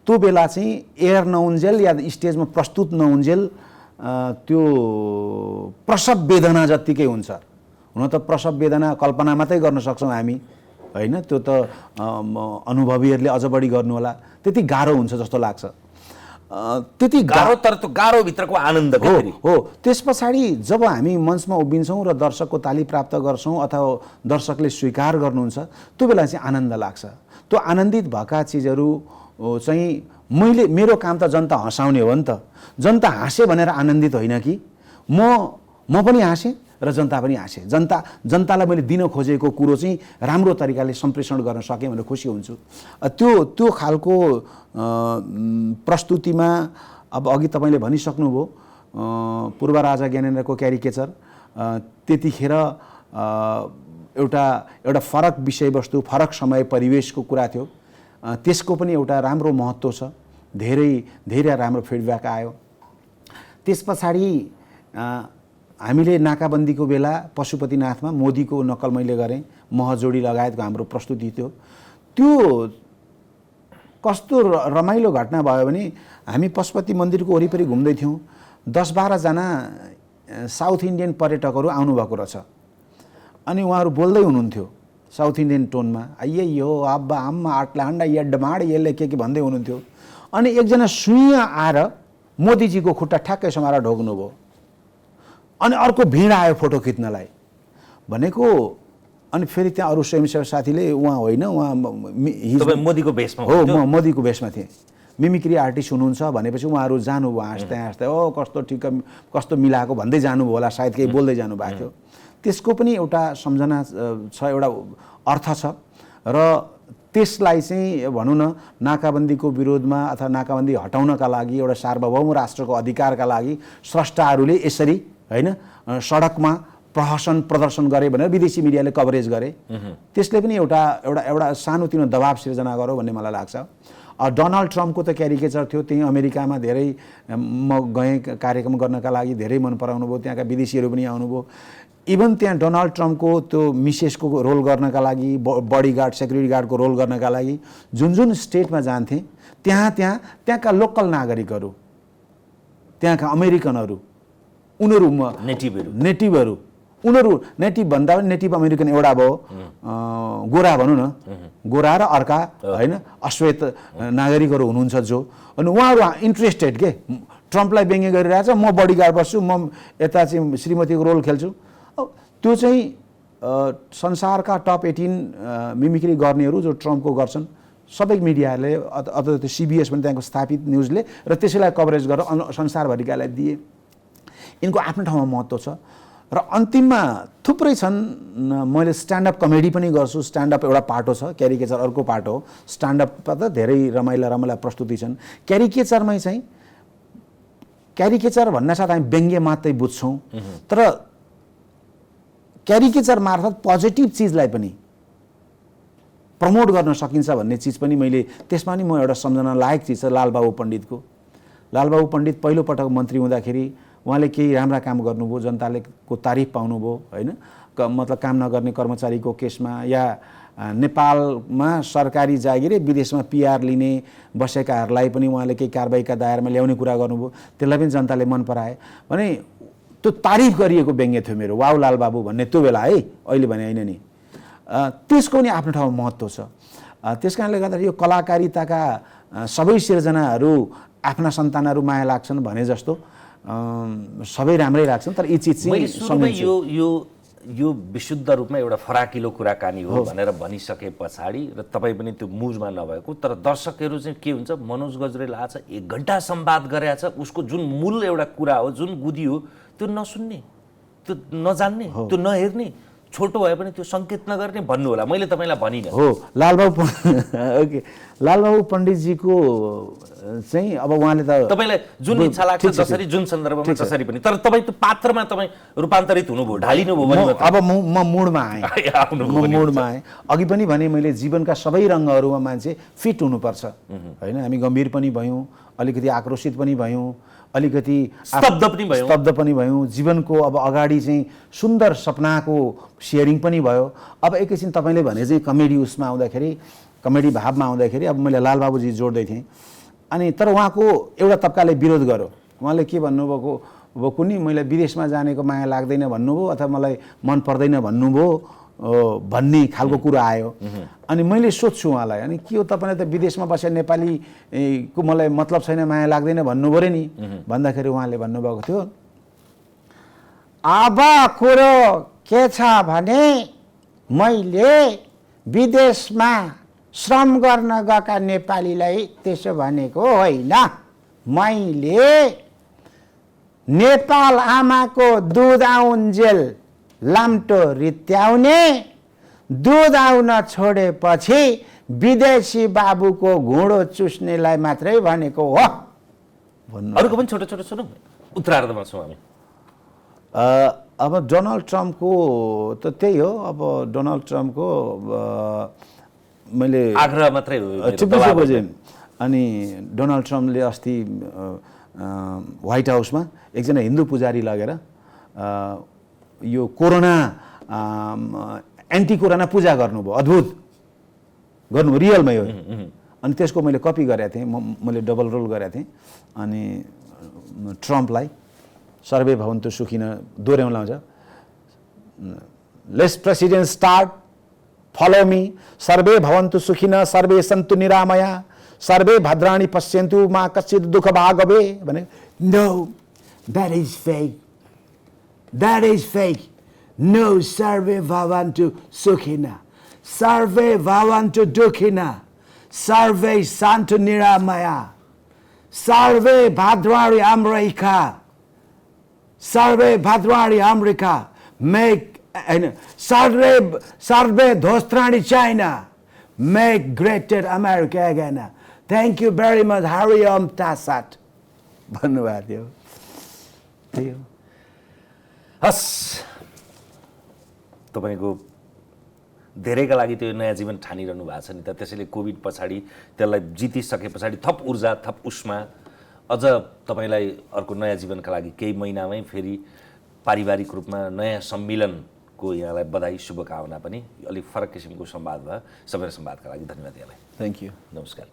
त्यो बेला चाहिँ एयर नहुन्जेल या स्टेजमा प्रस्तुत नहुन्जेल त्यो प्रसव वेदना जत्तिकै हुन्छ। हुन त प्रसव वेदना कल्पना मात्रै गर्न सक्छौँ हामी होइन, त्यो त अनुभवीहरूले अझ बढी गर्नु होला। त्यति गाह्रो हुन्छ जस्तो लाग्छ, त्यति गाह्रो, तर त्यो गाह्रोभित्रको आनन्द हो। त्यस पछाडि जब हामी मञ्चमा उभिन्छौँ र दर्शकको ताली प्राप्त गर्छौँ अथवा दर्शकले स्वीकार गर्नुहुन्छ, त्यो बेला चाहिँ आनन्द लाग्छ। त्यो आनन्दित भएका चिजहरू चाहिँ मेरो काम त जनता हँसाउने हो नि त। जनता हाँसे भनेर आनन्दित होइन कि, म पनि हाँसेँ र जनता पनि हाँसे। जनतालाई मैले दिन खोजेको कुरो चाहिँ राम्रो तरिकाले सम्प्रेषण गर्न सकेँ भनेर खुसी हुन्छु। त्यो खालको प्रस्तुतिमा अब अघि तपाईँले भनिसक्नुभयो पूर्व राजा ज्ञानेन्द्रको क्यारिकेचर, त्यतिखेर एउटा फरक विषयवस्तु, फरक समय परिवेशको कुरा थियो। त्यसको पनि एउटा राम्रो महत्त्व छ, धेरै राम्रो फिडब्याक आयो। त्यस पछाडि हामीले नाकाबन्दीको बेला पशुपतिनाथमा मोदीको नक्कल मैले गरेँ, महजोडी लगायतको हाम्रो प्रस्तुति थियो। त्यो कस्तो रमाइलो घटना भयो भने हामी पशुपति मन्दिरको वरिपरि घुम्दै थियौँ, 10-12 जना साउथ इन्डियन पर्यटकहरू आउनुभएको रहेछ। अनि उहाँहरू बोल्दै हुनुहुन्थ्यो साउथ इन्डियन टोनमा, अయ్యయ్యో अब्बा आम्मा आटला अन्डा यड्डमाड यसले के भन्दै हुनुहुन्थ्यो। अनि एकजना सुइँ आएर मोदीजीको खुट्टा ठ्याक्कै समाएर ढोक्नुभयो। अनि अर्को भिड आयो फोटो खिच्नलाई भनेको। अनि फेरि त्यहाँ अरू स्वयंसेवक साथीले उहाँ होइन, उहाँ मोदीको भेषमा हो, म मोदीको भेषमा थिएँ, मिमिक्री आर्टिस्ट हुनुहुन्छ भनेपछि उहाँहरू जानुभयो हाँस्दै ओ कस्तो ठिक, कस्तो मिलाएको भन्दै जानुभयो होला, सायद केही बोल्दै जानुभएको थियो। त्यसको पनि एउटा सम्झना छ, एउटा अर्थ छ। र त्यसलाई चाहिँ भनौँ न नाकाबन्दीको विरोधमा अथवा नाकाबन्दी हटाउनका लागि एउटा सार्वभौम राष्ट्रको अधिकारका लागि स्रष्टाहरूले यसरी होइन सडकमा प्रदर्शन गरे भनेर विदेशी मिडियाले कभरेज गरे। त्यसले पनि एउटा एउटा एउटा सानोतिनो दबाब सिर्जना गर्यो भन्ने मलाई लाग्छ। डोनाल्ड ट्रम्पको त क्यारिकेचर थियो, त्यही अमेरिकामा धेरै म गएँ कार्यक्रम गर्नका लागि, धेरै मन पराउनु भयो, त्यहाँका विदेशीहरू पनि आउनुभयो। इभन त्यहाँ डोनाल्ड ट्रम्पको त्यो मिसेसको रोल गर्नका लागि, बडीगार्ड सेक्युरिटी गार्डको रोल गर्नका लागि जुन जुन स्टेटमा जान्थे त्यहाँका लोकल नागरिकहरू, त्यहाँका अमेरिकनहरू, उनीहरू नेटिभहरू उनीहरू नेटिभ भन्दा पनि नेटिभ अमेरिकन एउटा भयो, गोरा भनौँ न, गोरा र अर्का होइन अश्वेत नागरिकहरू हुनुहुन्छ जो, अनि उहाँहरू इन्ट्रेस्टेड के ट्रम्पलाई व्यङ्ग्य गरिरहेछ, म बडीगार्ड बस्छु, म यता चाहिँ श्रीमतीको रोल खेल्छु। त्यो चाहिँ संसारका टप 18 मिमिक्री गर्नेहरू जो ट्रम्पको गर्छन्, सबै मिडियाहरूले अथवा त्यो CBS पनि त्यहाँको स्थापित न्युजले र त्यसैलाई कभरेज गरेर संसारभरिकालाई दिए। यिनको आफ्नो ठाउँमा महत्त्व छ र अन्तिममा थुप्रै छन्। मैले स्ट्यान्डअप कमेडी पनि गर्छु, स्ट्यान्डअप एउटा पाटो छ, क्यारिकेचर अर्को पाटो हो। स्ट्यान्डअपमा त धेरै रमाइला प्रस्तुति छन्। क्यारिकेचरमै चाहिँ क्यारिकेचर भन्नासाथ हामी व्यङ्ग्य मात्रै बुझ्छौँ, तर क्यारिकेचर मार्फत पोजिटिभ चिजलाई पनि प्रमोट गर्न सकिन्छ भन्ने चिज पनि मैले त्यसमा नि म एउटा सम्झना लायक चिज छ लालबाबु पण्डितको। लालबाबु पण्डित पहिलोपटक मन्त्री हुँदाखेरि उहाँले केही राम्रा काम गर्नुभयो, जनताले को तारिफ पाउनुभयो होइन। मतलब काम नगर्ने कर्मचारीको केसमा या नेपालमा सरकारी जागिर विदेशमा PR लिने बसेकाहरूलाई पनि उहाँले केही कारबाहीका दायरामा ल्याउने कुरा गर्नुभयो, त्यसलाई पनि जनताले मन पराए भने त्यो तारिफ गरिएको व्यङ्ग्य थियो मेरो, वाउ लालबाबु भन्ने त्यो बेला है, अहिले भने होइन नि। त्यसको नि आफ्नो ठाउँमा महत्त्व छ। त्यस कारणले गर्दाखेरि यो कलाकारिताका सबै सिर्जनाहरू आफ्ना सन्तानहरू माया लाग्छन् भने जस्तो सबै राम्रै लाग्छन्, तर यी चिज चाहिँ यो विशुद्ध रूपमा एउटा फराकिलो कुराकानी हो भनेर भनिसके पछाडि र तपाईँ पनि त्यो मुजमा नभएको, तर दर्शकहरू चाहिँ के हुन्छ, मनोज गजरेल आज 1 घण्टा संवाद गरेछ, उसको जुन मूल एउटा कुरा हो, जुन गुदी हो, त्यो नसुन्ने, त्यो नजान्ने, त्यो नहेर्ने, छोटो भए पनि त्यो सङ्केत नगर्ने भन्नु होला। मैले तपाईँलाई भनिनँ हो। ओके, लालबाबु पण्डितजीको चाहिँ अब उहाँले त तपाईँलाई जुन इच्छा लाग्छ जसरी जुन सन्दर्भमा जसरी पनि, तर तपाईँ त्यो पात्रमा तपाईँ रूपान्तरित हुनुभयो, ढालिनुभयो भने अब म मुडमा आएँ। अघि पनि भने मैले जीवनका सबै रङ्गहरूमा मान्छे फिट हुनुपर्छ होइन। हामी गम्भीर पनि भयौँ, अलिकति आक्रोशित पनि भयौँ, अलिकति स्तब्ध पनि भयौँ, जीवनको अब अगाडि चाहिँ सुन्दर सपनाको सेयरिङ पनि भयो। अब एकैछिन तपाईँले भने चाहिँ कमेडी उसमा आउँदाखेरि, कमेडी भावमा आउँदाखेरि अब मैले लालबाबुजी जोड्दै थिएँ, अनि तर उहाँको एउटा तबकाले विरोध गर्यो। उहाँले के भन्नुभएको, अब कुनै मैले विदेशमा जानेको माया लाग्दैन भन्नुभयो अथवा मलाई मन पर्दैन भन्नुभयो भन्ने खालको कुरा आयो। अनि मैले सोध्छु उहाँलाई, अनि के हो तपाईँले त विदेशमा बसेर नेपाली को मलाई मतलब छैन, माया लाग्दैन भन्नुभयो रे नि भन्दाखेरि उहाँले भन्नुभएको थियो, अब कुरो के छ भने मैले विदेशमा श्रम गर्न गएका नेपालीलाई त्यसो भनेको होइन, मैले नेपाल आमाको दुध आउन्जेल लाम्टो रित्याउने, दुध आउन छोडेपछि विदेशी बाबुको घुँडो चुस्नेलाई मात्रै भनेको हो भन्नु। अरूको पनि छोटो छोटो सुनौँ, उत्तरार्धमा छौँ हामी। अब डोनाल्ड ट्रम्पको त त्यही हो। अब डोनाल्ड ट्रम्पको मैले आग्रह मात्रै हो बुझेँ। अनि डोनाल्ड ट्रम्पले अस्ति व्हाइट हाउसमा एकजना हिन्दू पुजारी लगेर यो कोरोना एन्टी कोरोना पूजा गर्नुभयो, अद्भुत गर्नुभयो, रियलमै हो। अनि त्यसको मैले कपी गरेको थिएँ, मैले डबल रोल गरेको थिएँ। अनि ट्रम्पलाई सर्वे भवन्तु सुखिन दोहोऱ्याउन लाउँछ, let's president start, follow me, सर्वे भवन्तु सुखिन सर्वे सन्तु निरामया सर्वे भद्राणि पश्यन्तु मा कश्चित् दुःख भागवे भने। No, that is fake, that is fake. No, सर्वे भवन्तु सुखिन सर्वे भवन्तु दुःखिन सर्वे सन्तु निरामया सर्वे भद्राणि अमृका सर्वे भद्राणि अमृका मेक सर्वे सर्वे धोस्त्राणि China make great America again, thank you very much, how यम टासाट भन्नुभएको थियो। त्यही हो। हस्, तपाईँको धेरैका लागि त्यो नयाँ जीवन ठानिरहनु भएको छ नि त, त्यसैले कोभिड पछाडि त्यसलाई जितिसके पछाडि थप ऊर्जा, थप उष्मा, अझ तपाईँलाई अर्को नयाँ जीवनका लागि केही महिनामै फेरि पारिवारिक रूपमा नयाँ सम्मिलनको यहाँलाई बधाई, शुभकामना पनि। अलिक फरक किसिमको संवाद भयो। सबै संवादका लागि धन्यवाद यहाँलाई। Thank you. नमस्कार।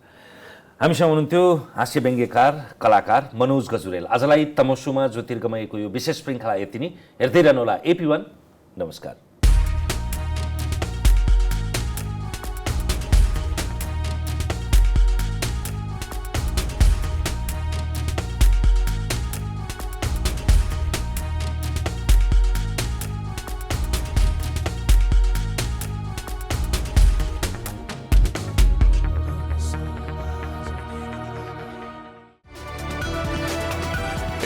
हामीसँग हुनुहुन्थ्यो हास्य व्यङ्ग्यकार, कलाकार मनोज गजुरेल। आजलाई तमसुमा ज्योतिर्गमयको यो विशेष श्रृङ्खला यति नै। हेर्दै रहनुहोला AP1। नमस्कार।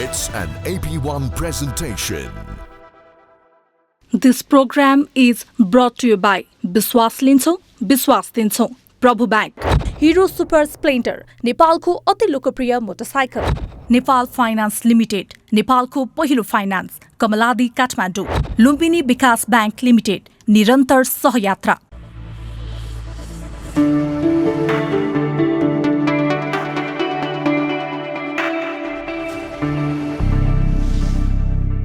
It's an AP1 presentation. This program is brought to you by विश्वास लिन्छौं, विश्वास दिन्छौं, प्रभु बैंक, हिरो सुपर स्प्लेन्डर, नेपालको अति लोकप्रिय मोटरसाइकल, नेपाल फाइनान्स लिमिटेड, नेपालको पहिलो फाइनान्स, कमलादी काठमाडौँ, लुम्बिनी विकास बैंक लिमिटेड, निरन्तर सहयात्रा।